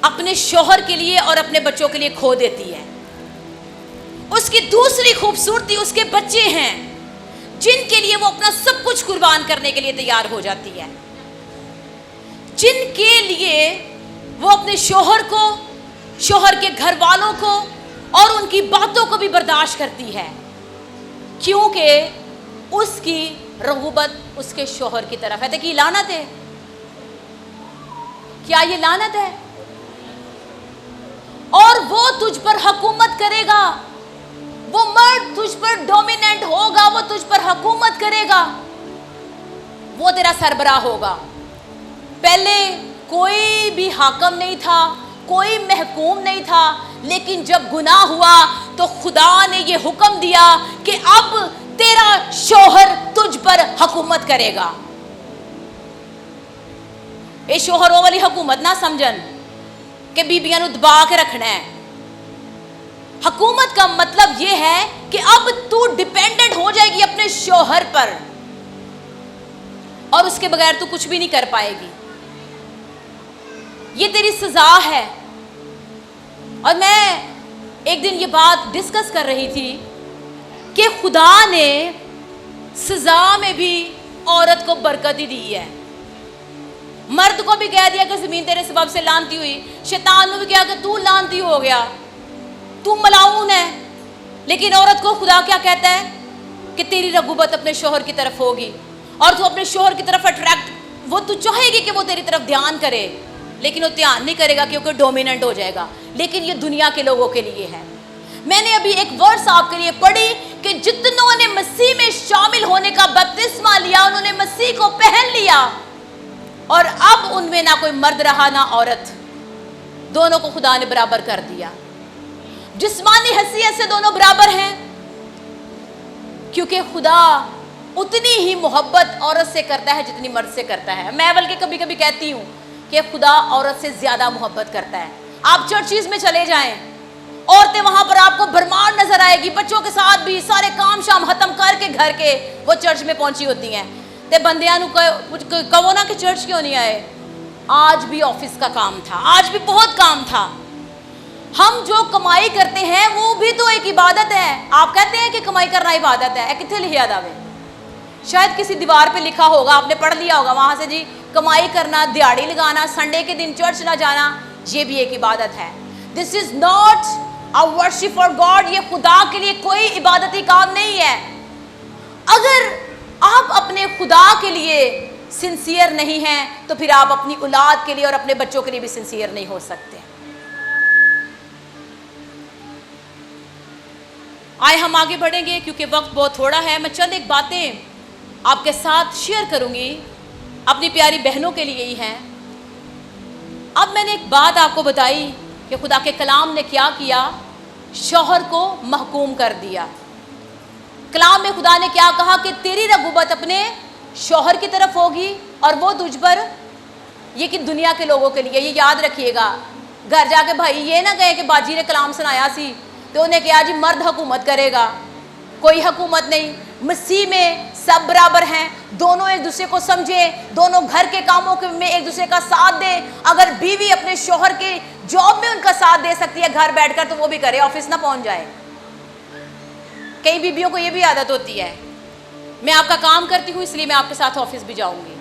अपने शौहर के लिए और अपने बच्चों के लिए खो देती है। उसकी दूसरी खूबसूरती उसके बच्चे हैं, जिनके लिए वो अपना सब कुछ कुर्बान करने के लिए तैयार हो जाती है, जिनके लिए वो अपने शौहर को, शौहर के घर वालों को और उनकी बातों को भी बर्दाश्त करती है, क्योंकि उसकी रगूबत उसके शौहर की तरफ है। देखिए लानत है, क्या ये लानत है? और वो तुझ पर हुकूमत करेगा, वो मर्द तुझ पर डोमिनेंट होगा, वो तुझ पर हुकूमत करेगा, वो तेरा सरबराह होगा। पहले कोई भी हाकम नहीं था, कोई महकूम नहीं था, लेकिन जब गुनाह हुआ तो खुदा ने ये हुक्म दिया कि अब तेरा शौहर तुझ पर हुकूमत करेगा। ये शौहर वो वाली हुकूमत ना समझन कि बीबियां नूं दबा के रखना है। हुकूमत का मतलब यह है कि अब तू डिपेंडेंट हो जाएगी अपने शौहर पर, और उसके बगैर तू कुछ भी नहीं कर पाएगी। ये तेरी सजा है। और मैं एक दिन ये बात डिस्कस कर रही थी कि खुदा ने सजा में भी औरत को बरकत ही दी है। मर्द को भी कह दिया कि ज़मीन तेरे सबब से लानती हुई, शैतान ने भी कहा कि तू लानती हो गया, तू मलाऊन है। लेकिन औरत को खुदा क्या कहता है कि तेरी रगूबत अपने शौहर की तरफ होगी, और तू अपने शौहर की तरफ अट्रैक्ट, वो तू चाहेगी कि वो तेरी तरफ ध्यान करे, लेकिन वो ध्यान नहीं करेगा क्योंकि डोमिनेंट हो जाएगा। लेकिन ये दुनिया के लोगों के लिए है। मैंने अभी एक वर्स आपके लिए पढ़ी कि जितनों ने मसीह में शामिल होने का बपतिस्मा लिया, उन्होंने मसीह को पहन लिया, और अब उनमें ना कोई मर्द रहा ना औरत, दोनों को खुदा ने बराबर कर दिया। जिस्मानी हैसियत से दोनों बराबर हैं, क्योंकि खुदा उतनी ही मोहब्बत औरत से करता है जितनी मर्द से करता है। मैं बल्कि कभी कभी कहती हूँ कि खुदा औरत से ज़्यादा मोहब्बत करता है। आप चर्चिज़ में चले जाएं, औरतें वहाँ पर आपको भरमार नजर आएगी, बच्चों के साथ भी सारे काम शाम खत्म करके घर के वो चर्च में पहुँची होती हैं। तो बंदियां कहो ना कि चर्च क्यों नहीं आए, आज भी ऑफिस का काम था, आज भी बहुत काम था। हम जो कमाई करते हैं वो भी तो एक इबादत है। आप कहते हैं कि कमाई करना इबादत है, कितने लिखा दावे? शायद किसी दीवार पे लिखा होगा, आपने पढ़ लिया होगा वहाँ से, जी कमाई करना, दिहाड़ी लगाना, संडे के दिन चर्च ना जाना, ये भी एक इबादत है। This is not a worship for God. ये खुदा के लिए कोई इबादती काम नहीं है। अगर आप अपने खुदा के लिए सिंसियर नहीं हैं तो फिर आप अपनी औलाद के लिए और अपने बच्चों के लिए भी सिंसियर नहीं हो सकते। आए हम आगे बढ़ेंगे क्योंकि वक्त बहुत थोड़ा है। मैं चंद एक बातें आपके साथ शेयर करूंगी, अपनी प्यारी बहनों के लिए ही हैं। अब मैंने एक बात आपको बताई कि खुदा के कलाम ने क्या किया, शौहर को महकूम कर दिया। कलाम में खुदा ने क्या कहा कि तेरी रगूबत अपने शौहर की तरफ होगी और वो तुझ पर। ये कि दुनिया के लोगों के लिए, ये याद रखिएगा। घर जाके भाई ये ना कहे कि बाजी ने कलाम सुनाया सी तो उन्हें कहा जी मर्द हुकूमत करेगा, कोई हुकूमत नहीं। मसीह में सब बराबर हैं, दोनों एक दूसरे को समझें, दोनों घर के कामों में एक दूसरे का साथ दें। अगर बीवी अपने शौहर के जॉब में उनका साथ दे सकती है घर बैठकर, तो वो भी करे, ऑफिस ना पहुंच जाए। कई बीवियों को ये भी आदत होती है, मैं आपका काम करती हूँ इसलिए मैं आपके साथ ऑफिस भी जाऊंगी।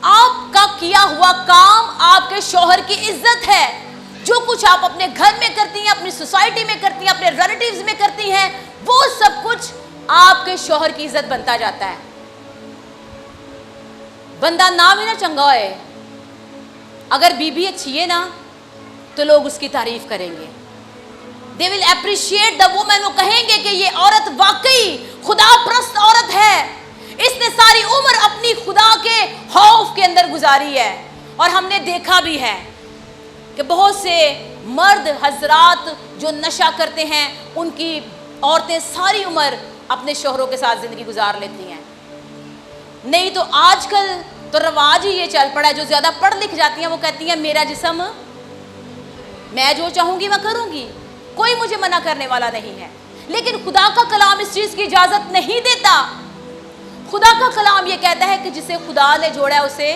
आपका किया हुआ काम आपके शौहर की इज्जत है। जो कुछ आप अपने घर में करती हैं, अपनी सोसाइटी में करती हैं, अपने रिलेटिव्स में करती हैं, वो सब कुछ आपके शौहर की इज्जत बनता जाता है। बंदा नाम ही ना चंगा है, अगर बीबी अच्छी है ना तो लोग उसकी तारीफ करेंगे। They will appreciate the woman, वो कहेंगे कि ये औरत वाकई खुदा परस्त औरत है, इसने सारी उम्र अपनी खुदा के खौफ के अंदर गुजारी है। और हमने देखा भी है कि बहुत से मर्द हजरात जो नशा करते हैं, उनकी औरतें सारी उम्र अपने शौहरों के साथ ज़िंदगी गुजार लेती हैं। नहीं तो आजकल तो रवाज ही ये चल पड़ा है, जो ज़्यादा पढ़ लिख जाती हैं वो कहती हैं मेरा जिस्म, मैं जो चाहूँगी मैं करूँगी, कोई मुझे मना करने वाला नहीं है। लेकिन खुदा का कलाम इस चीज़ की इजाज़त नहीं देता। खुदा का कलाम ये कहता है कि जिसे खुदा ने जोड़ा है उसे,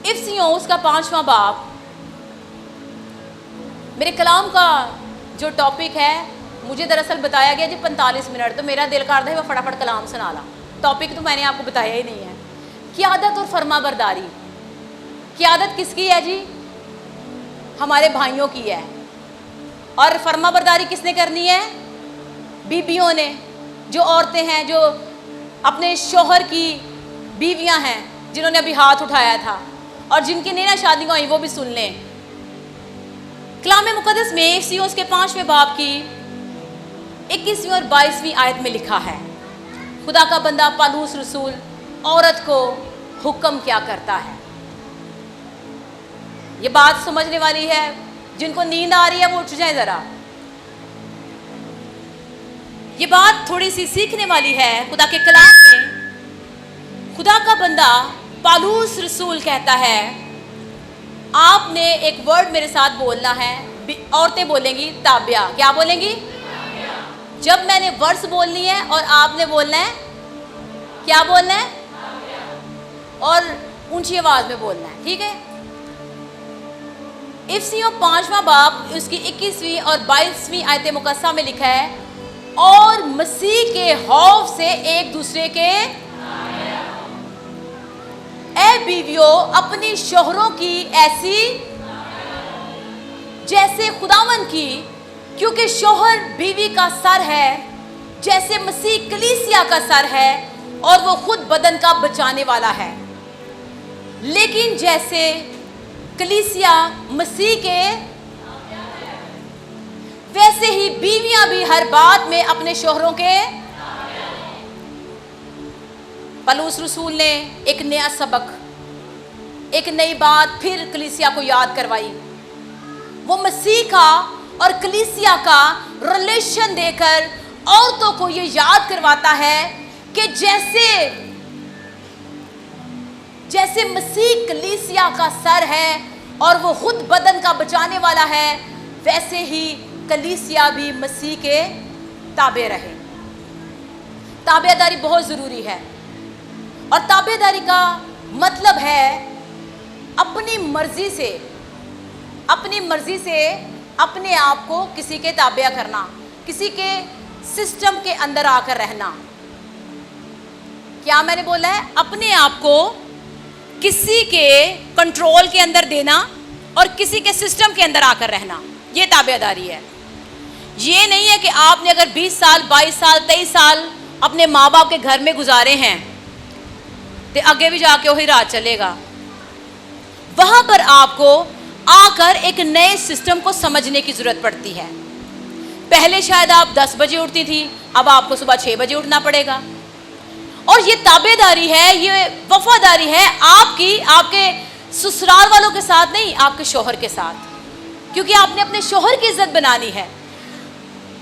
इफ्सियों उसका 5वां बाब, मेरे कलाम का जो टॉपिक है, मुझे दरअसल बताया गया जी 45 मिनट, तो मेरा दिल करता है मैं फटाफट कलाम सुना ला। टॉपिक तो मैंने आपको बताया ही नहीं है। क़यादत और फरमाबरदारी। क़यादत किसकी है जी? हमारे भाइयों की है। और फरमाबरदारी किसने करनी है? बीबियों ने। जो औरतें हैं, जो अपने शौहर की बीवियां हैं, जिन्होंने अभी हाथ उठाया था, और जिनकी नहीं ना शादी हुई, वो भी सुन लें। कलाम मुकद्दस में इफ्सियों उसके 5वें बाब की 21वीं और 22वीं आयत में लिखा है, खुदा का बंदा पौलुस रसूल औरत को हुक्म क्या करता है। ये बात समझने वाली है, जिनको नींद आ रही है वो उठ जाए ज़रा। ये बात थोड़ी सी सीखने वाली है। खुदा के कलाम में खुदा का बंदा पौलुस रसूल कहता है, आपने एक वर्ड मेरे साथ बोलना है। औरतें बोलेंगी ताबिया। क्या बोलेंगी? जब मैंने वर्ड्स बोलनी है और आपने बोलना है, क्या बोलना है? और ऊंची आवाज में बोलना है, ठीक है। इफ्सियों 5वां बाब उसकी 21वीं और 22वीं आयत मुकद्दसा में लिखा है, और मसीह के खौफ से एक दूसरे के ऐ बीवियों अपनी शौहरों की ऐसी जैसे खुदावन की, क्योंकि शौहर बीवी का सर है, जैसे मसीह कलीसिया का सर है और वो खुद बदन का बचाने वाला है। लेकिन जैसे कलीसिया मसीह के, वैसे ही बीवियां भी हर बात में अपने शौहरों के। पौलुस रसूल ने एक नया सबक, एक नई बात फिर कलीसिया को याद करवाई। वो मसीह का और कलीसिया का रिलेशन देकर औरतों को ये याद करवाता है कि जैसे मसीह कलीसिया का सर है और वो खुद बदन का बचाने वाला है, वैसे ही कलीसिया भी मसीह के ताबे रहे। ताबेदारी बहुत ज़रूरी है, और ताबेदारी का मतलब है अपनी मर्जी से अपने आप को किसी के ताबे करना, किसी के सिस्टम के अंदर आकर रहना। क्या मैंने बोला है? अपने आप को किसी के कंट्रोल के अंदर देना और किसी के सिस्टम के अंदर आकर रहना, ये ताबेदारी है। ये नहीं है कि आपने अगर 20 साल 22 साल 23 साल अपने माँ बाप के घर में गुजारे हैं तो आगे भी जाके वही राह चलेगा। वहां पर आपको आकर एक नए सिस्टम को समझने की जरूरत पड़ती है। पहले शायद आप 10 बजे उठती थी, अब आपको सुबह 6 बजे उठना पड़ेगा। और ये ताबेदारी है, ये वफादारी है आपकी, आपके ससुराल वालों के साथ नहीं, आपके शौहर के साथ, क्योंकि आपने अपने शौहर की इज्जत बनानी है।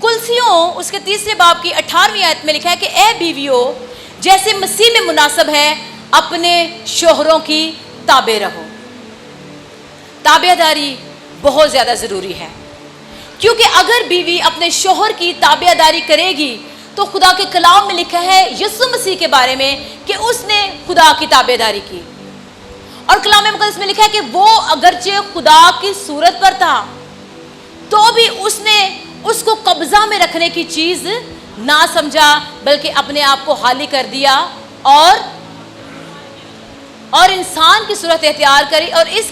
कुलसियों उसके 3 बाब की 18वीं आयत में लिखा है कि ए बीवियों, जैसे मसीह में मुनासिब है अपने शौहरों की ताबे रहो। ताबेदारी बहुत ज़्यादा ज़रूरी है, کیونکہ اگر بیوی اپنے شوہر کی تابعداری کرے گی تو خدا کے کلام میں لکھا ہے یسوع مسیح کے بارے میں کہ اس نے خدا کی تابعداری کی، اور کلام مقدس میں لکھا ہے کہ وہ اگرچہ خدا کی صورت پر تھا تو بھی اس نے اس کو قبضہ میں رکھنے کی چیز نہ سمجھا، بلکہ اپنے آپ کو خالی کر دیا اور انسان کی صورت اختیار کری، اور اس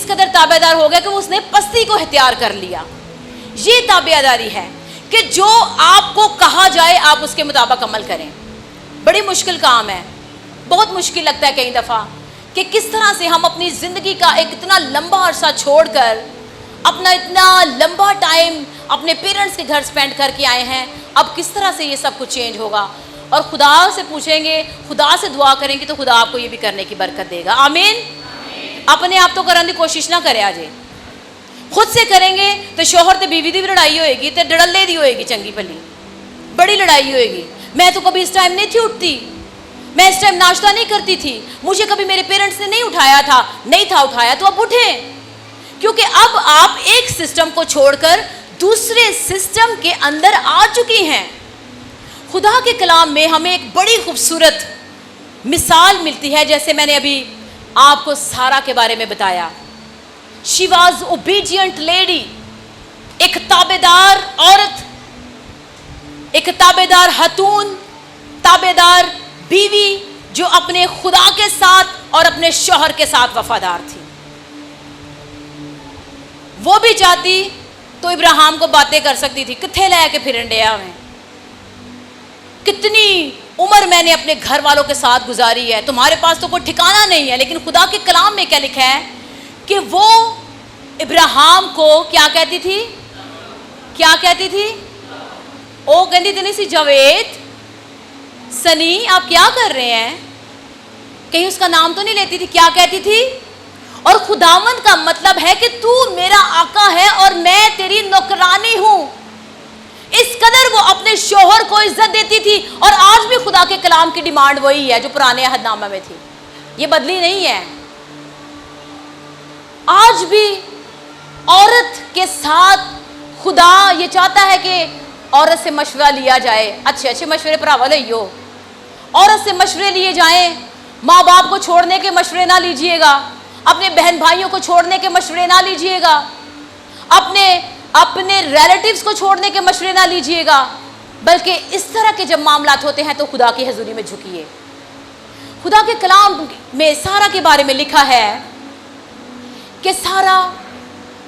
قدر تابعدار ہو گیا کہ وہ اس نے پستی کو اختیار کر لیا۔ یہ تابعداری ہے کہ جو آپ کو کہا جائے آپ اس کے مطابق عمل کریں۔ بڑی مشکل کام ہے، بہت مشکل لگتا ہے کئی دفعہ کہ کس طرح سے ہم اپنی زندگی کا ایک اتنا لمبا عرصہ چھوڑ کر، اپنا اتنا لمبا ٹائم اپنے پیرنٹس کے گھر سپینڈ کر کے آئے ہیں، اب کس طرح سے یہ سب کچھ چینج ہوگا؟ اور خدا سے پوچھیں گے، خدا سے دعا کریں گے تو خدا آپ کو یہ بھی کرنے کی برکت دے گا۔ آمین۔ اپنے آپ تو کرنے کی کوشش نہ کرے، آجے خود سے کریں گے تو شوہر تے بیوی دی بھی لڑائی ہوئے گی، تے ڈڑلے دی ہوئے گی، چنگی بھلی بڑی لڑائی ہوئے گی۔ میں تو کبھی اس ٹائم نہیں تھی اٹھتی، میں اس ٹائم ناشتہ نہیں کرتی تھی، مجھے کبھی میرے پیرنٹس نے نہیں اٹھایا تھا، نہیں تھا اٹھایا تو اب اٹھیں، کیونکہ اب آپ ایک سسٹم کو چھوڑ کر دوسرے سسٹم کے اندر آ چکی ہیں۔ خدا کے کلام میں ہمیں ایک بڑی خوبصورت مثال ملتی ہے، جیسے میں نے ابھی آپ کو سارا کے بارے میں بتایا۔ She was obedient lady، ایک تابعدار عورت، ایک تابعدار خاتون، تابعدار بیوی جو اپنے خدا کے ساتھ اور اپنے شوہر کے ساتھ وفادار تھی۔ وہ بھی چاہتی تو ابراہیم کو باتیں کر سکتی تھی، کتھے لے کے پھرن ڈیا میں، کتنی عمر میں نے اپنے گھر والوں کے ساتھ گزاری ہے، تمہارے پاس تو کوئی ٹھکانہ نہیں ہے۔ لیکن خدا کے کلام میں کیا لکھا ہے کہ وہ ابراہیم کو کیا کہتی تھی؟ کیا کہتی تھی؟ او کہتی تھی نہیں سی جاوید سنی آپ کیا کر رہے ہیں، کہیں اس کا نام تو نہیں لیتی تھی، کیا کہتی تھی؟ اور خداوند کا مطلب ہے کہ تو میرا آقا ہے اور میں تیری نوکرانی ہوں۔ اس قدر وہ اپنے شوہر کو عزت دیتی تھی، اور آج بھی خدا کے کلام کی ڈیمانڈ وہی ہے جو پرانے عہد نامہ میں تھی، یہ بدلی نہیں ہے۔ آج بھی عورت کے ساتھ خدا یہ چاہتا ہے کہ عورت سے مشورہ لیا جائے، اچھے اچھے مشورے پراوا لئیو، عورت سے مشورے لیے جائیں، ماں باپ کو چھوڑنے کے مشورے نہ لیجئے گا، اپنے بہن بھائیوں کو چھوڑنے کے مشورے نہ لیجئے گا، اپنے ریلیٹیوز کو چھوڑنے کے مشورے نہ لیجئے گا، بلکہ اس طرح کے جب معاملات ہوتے ہیں تو خدا کی حضوری میں جھکیے۔ خدا کے کلام میں سارا کے بارے میں لکھا ہے کہ سارا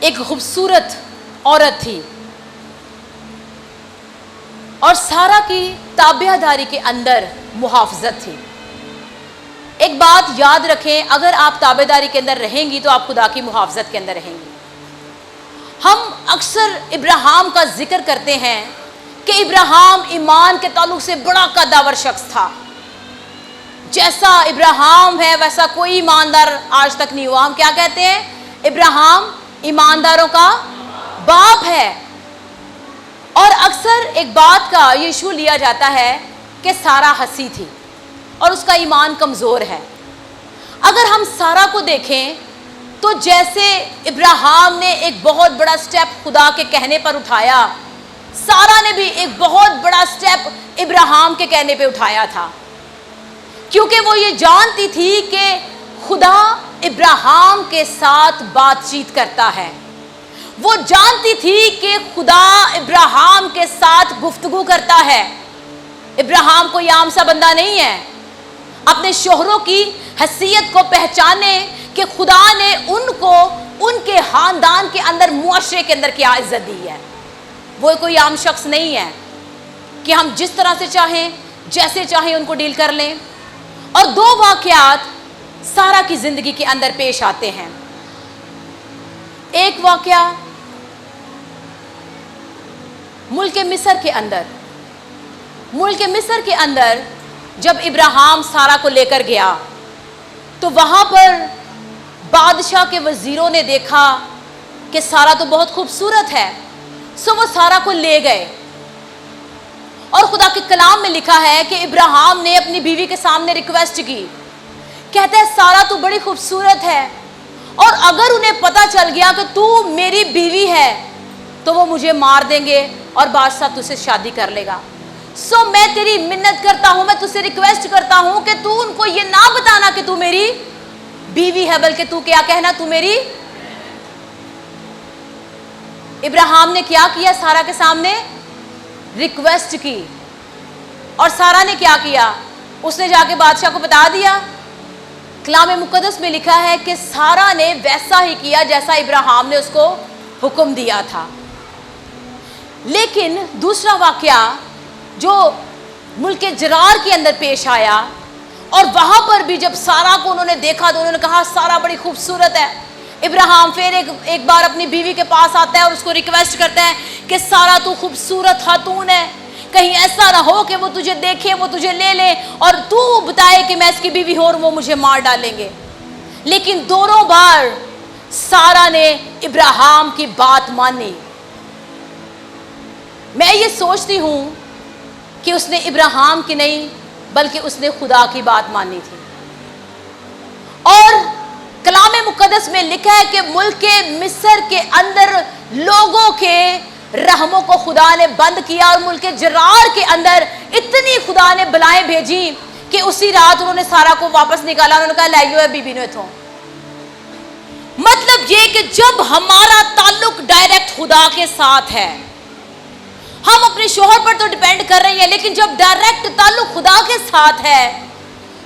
ایک خوبصورت عورت تھی، اور سارا کی تابعداری کے اندر محافظت تھی۔ ایک بات یاد رکھیں، اگر آپ تابعداری کے اندر رہیں گی تو آپ خدا کی محافظت کے اندر رہیں گی۔ ہم اکثر ابراہیم کا ذکر کرتے ہیں کہ ابراہیم ایمان کے تعلق سے بڑا قداور شخص تھا، جیسا ابراہیم ہے ویسا کوئی ایماندار آج تک نہیں ہوا۔ ہم کیا کہتے ہیں؟ ابراہیم ایمانداروں کا باپ ہے۔ اور اکثر ایک بات کا یہ ایشو لیا جاتا ہے کہ سارا ہنسی تھی اور اس کا ایمان کمزور ہے۔ اگر ہم سارا کو دیکھیں تو جیسے ابراہیم نے ایک بہت بڑا سٹیپ خدا کے کہنے پر اٹھایا، سارا نے بھی ایک بہت بڑا سٹیپ ابراہیم کے کہنے پہ اٹھایا تھا، کیونکہ وہ یہ جانتی تھی کہ خدا ابراہیم کے ساتھ بات چیت کرتا ہے۔ وہ جانتی تھی کہ خدا ابراہیم کے ساتھ گفتگو کرتا ہے۔ ابراہیم کوئی عام سا بندہ نہیں ہے۔ اپنے شوہروں کی حیثیت کو پہچانے کہ خدا نے ان کو ان کے خاندان کے اندر، معاشرے کے اندر کیا عزت دی ہے۔ وہ کوئی عام شخص نہیں ہے کہ ہم جس طرح سے چاہیں جیسے چاہیں ان کو ڈیل کر لیں۔ اور دو واقعات سارا کی زندگی کے اندر پیش آتے ہیں۔ ایک واقعہ ملک مصر کے اندر جب ابراہیم سارا کو لے کر گیا تو وہاں پر بادشاہ کے وزیروں نے دیکھا کہ سارا تو بہت خوبصورت ہے، سو وہ سارا کو لے گئے۔ اور خدا کے کلام میں لکھا ہے کہ ابراہیم نے اپنی بیوی کے سامنے ریکویسٹ کی، کہتا ہے سارا تو بڑی خوبصورت ہے، اور اگر انہیں پتہ چل گیا کہ تو میری بیوی ہے तो वो मुझे मार देंगे और बादशाह तुझसे शादी कर लेगा। सो मैं तेरी मिन्नत करता हूं, मैं तुझसे रिक्वेस्ट करता हूं कि तू उनको ये ना बताना कि तू मेरी बीवी है, बल्कि तू क्या कहना, तू मेरी। इब्राहिम ने क्या किया? सारा के सामने रिक्वेस्ट की। और सारा ने क्या किया? उसने जाके बादशाह को बता दिया। कलाम मुकद्दस में लिखा है कि सारा ने वैसा ही किया जैसा इब्राहिम ने उसको हुक्म दिया था। लेकिन दूसरा वाकया जो मुल्क जरार के अंदर पेश आया, और वहां पर भी जब सारा को उन्होंने देखा तो उन्होंने कहा सारा बड़ी खूबसूरत है। इब्राहिम फिर एक बार अपनी बीवी के पास आता है और उसको रिक्वेस्ट करता है कि सारा तू खूबसूरत खातून है, कहीं ऐसा ना हो कि वो तुझे देखे, वो तुझे ले ले और तू बताए कि मैं इसकी बीवी हूं और वो मुझे मार डालेंगे। लेकिन दोनों बार सारा ने इब्राहिम की बात मानी। मैं ये सोचती हूं कि उसने इब्राहिम की नहीं बल्कि उसने खुदा की बात मानी थी। और कलाम मुकद्दस में लिखा है कि मुल्क मिस्र के अंदर लोगों के रहमों को खुदा ने बंद किया और मुल्क जरार के अंदर इतनी खुदा ने बलाएं भेजी कि उसी रात उन्होंने सारा को वापस निकाला। उन्होंने कहा लाइयो है बीबी ने तो। मतलब ये कि जब हमारा ताल्लुक डायरेक्ट खुदा के साथ है, हम अपने शोहर पर तो डिपेंड कर रहे हैं, लेकिन जब डायरेक्ट ताल्लुक खुदा के साथ है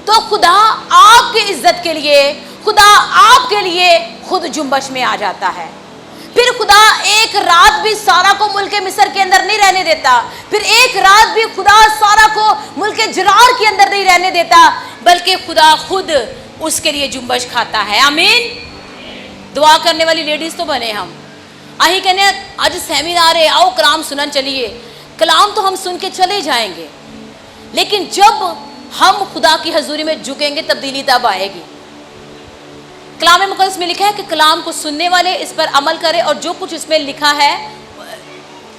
तो खुदा आपकी इज्जत के लिए, खुदा आपके लिए खुद जुम्बश में आ जाता है। फिर खुदा एक रात भी सारा को मुल्क मिस्र के अंदर नहीं रहने देता, फिर एक रात भी खुदा सारा को मुल्क जरार के अंदर नहीं रहने देता, बल्कि खुदा खुद उसके लिए जुम्बश खाता है। आमीन। दुआ करने वाली लेडीज तो बने हम। अही कहने आज सेमिनार है, आओ कलाम सुनन चलिए। कलाम तो हम सुन के चले जाएंगे, लेकिन जब हम खुदा की हजूरी में झुकेंगे तब्दीली तब आएगी। कलाम मुकद्दस में लिखा है कि कलाम को सुनने वाले इस पर अमल करें, और जो कुछ इसमें लिखा है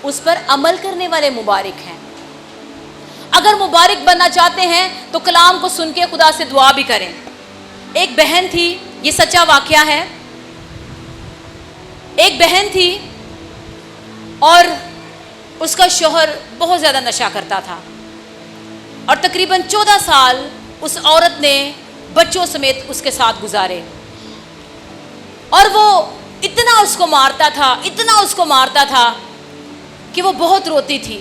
उस पर अमल करने वाले मुबारक हैं। अगर मुबारक बनना चाहते हैं तो कलाम को सुन के खुदा से दुआ भी करें। एक बहन थी, ये सच्चा वाकया है, एक बहन थी और उसका शौहर बहुत ज़्यादा नशा करता था, और तकरीबन 14 साल उस औरत ने बच्चों समेत उसके साथ गुजारे। और वो इतना उसको मारता था, इतना उसको मारता था कि वो बहुत रोती थी,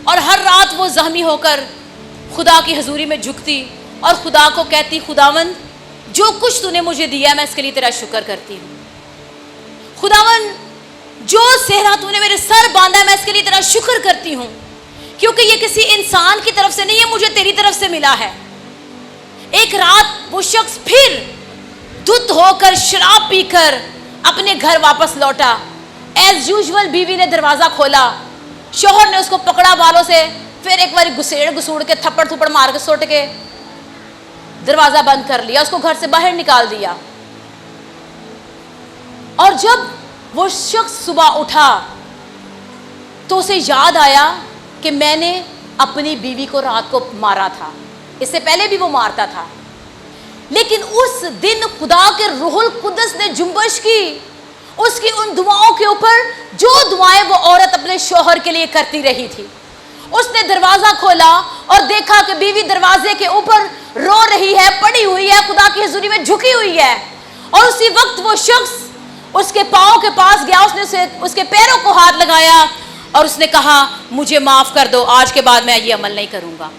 और हर रात वो ज़ख्मी होकर खुदा की हजूरी में झुकती और खुदा को कहती, खुदावन जो कुछ तूने मुझे दिया मैं इसके लिए तेरा शुक्र करती हूँ। खुदावन जो सेहरा तूने मेरे सर बांधा है मैं इसके लिए तेरा शुक्र करती हूँ, क्योंकि ये किसी इंसान की तरफ से नहीं है, मुझे तेरी तरफ से मिला है। एक रात वो शख्स फिर धुत होकर शराब पीकर अपने घर वापस लौटा। एज यूजुअल बीवी ने दरवाज़ा खोला, शौहर ने उसको पकड़ा बालों से, फिर एक बार घुसूड़ के थप्पड़ थप्पड़ मार के सुट के दरवाज़ा बंद कर लिया, उसको घर से बाहर निकाल दिया। और जब वो शख्स सुबह उठा तो उसे याद आया कि मैंने अपनी बीवी को रात को मारा था, इससे पहले भी वो मारता था। लेकिन उस दिन खुदा के रूहुल कुद्दस ने जुम्बश की उसकी उन दुआओं के ऊपर जो दुआएं वो औरत अपने शौहर के लिए करती रही थी। उसने दरवाज़ा खोला और देखा कि बीवी दरवाजे के ऊपर रो रही है, पड़ी हुई है, खुदा की हजूरी में झुकी हुई है। और उसी वक्त वो शख्स उसके पाँव के पास गया, उसने उसके पैरों को हाथ लगाया और उसने कहा, मुझे माफ़ कर दो, आज के बाद मैं ये अमल नहीं करूँगा।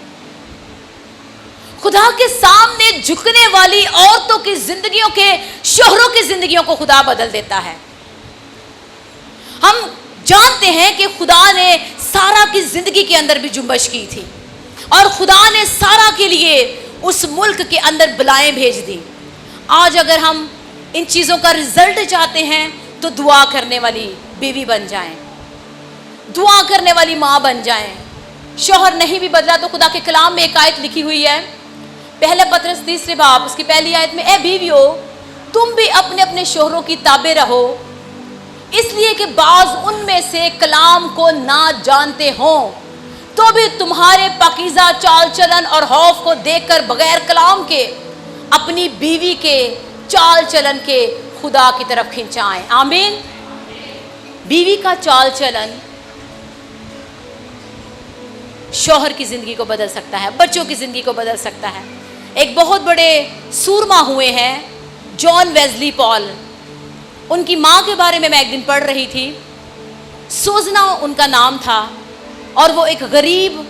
खुदा के सामने झुकने वाली औरतों की जिंदगियों के, शोहरों की जिंदगियों को खुदा बदल देता है। हम जानते हैं कि खुदा ने सारा की जिंदगी के अंदर भी जुम्बश की थी, और खुदा ने सारा के लिए उस मुल्क के अंदर बलाएं भेज दी। आज अगर हम इन चीज़ों का रिजल्ट चाहते हैं तो दुआ करने वाली बीवी बन जाएं, दुआ करने वाली माँ बन जाएं। शौहर नहीं भी बदला तो खुदा के कलाम में एक आयत लिखी हुई है, पहले पतरस 3 बाब उसकी पहली आयत में, ए बीवियों तुम भी अपने अपने शौहरों की ताबे रहो, इसलिए कि बाज उनमें से कलाम को ना जानते हों, तो भी तुम्हारे पाकीज़ा चाल चलन और खौफ को देखकर बगैर कलाम के अपनी बीवी के चाल चलन के खुदा की तरफ खिंचाएं। आमीन। बीवी का चाल चलन शौहर की जिंदगी को बदल सकता है, बच्चों की जिंदगी को बदल सकता है। एक बहुत बड़े सूरमा हुए हैं जॉन वेस्ली पॉल, उनकी माँ के बारे में मैं एक दिन पढ़ रही थी। सोजना उनका नाम था और वो एक गरीब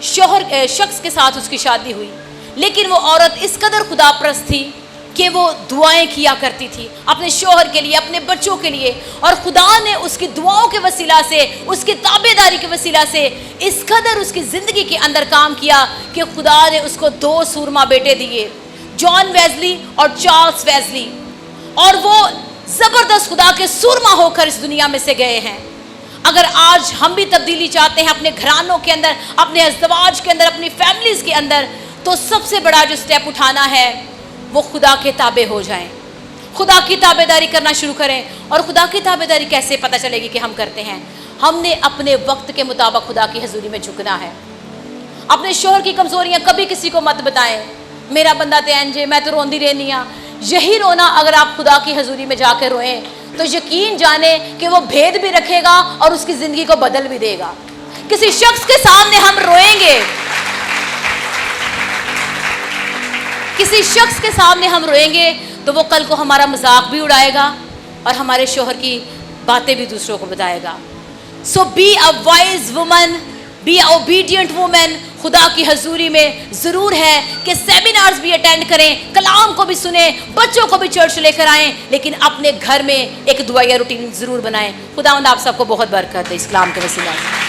शख्स के साथ उसकी शादी हुई, लेकिन वो औरत इस कदर खुदाप्रस्त थी कि वो दुआएं किया करती थी अपने शौहर के लिए, अपने बच्चों के लिए, और खुदा ने उसकी दुआओं के वसीला से, उसकी ताबेदारी के वसीला से इस कदर उसकी ज़िंदगी के अंदर काम किया कि खुदा ने उसको 2 सूरमा बेटे दिए, जॉन वेस्ली और चार्ल्स वेस्ली, और वो ज़बरदस्त खुदा के सूरमा होकर इस दुनिया में से गए हैं। अगर आज हम भी तब्दीली चाहते हैं अपने घरानों के अंदर, अपने अज़दवाज के अंदर, अपनी फैमिलीज़ के अंदर, तो सबसे बड़ा जो स्टेप उठाना है वो खुदा के ताबे हो जाएं, खुदा की ताबेदारी करना शुरू करें। और खुदा की ताबेदारी कैसे पता चलेगी कि हम करते हैं? हमने अपने वक्त के मुताबिक खुदा की हजूरी में झुकना है। अपने शौहर की कमज़ोरियाँ कभी किसी को मत बताएं, मेरा बंदा तो एंजे, मैं तो रोंदी रहनी हाँ। यही रोना अगर आप खुदा की हजूरी में जाकर रोएं तो यकीन जाने कि वो भेद भी रखेगा और उसकी ज़िंदगी को बदल भी देगा। किसी शख्स के सामने हम रोएंगे, किसी शख्स के सामने हम रोएंगे तो वो कल को हमारा मजाक भी उड़ाएगा और हमारे शौहर की बातें भी दूसरों को बताएगा। So be a wise woman, be a obedient woman. खुदा की हजूरी में ज़रूर है कि सेमिनार्स भी अटेंड करें, कलाम को भी सुने, बच्चों को भी चर्च लेकर आएँ, लेकिन अपने घर में एक दुआया रूटीन ज़रूर बनाएं। खुदावंद आप सबको बहुत बरकत दे इस कलाम के वसीला से।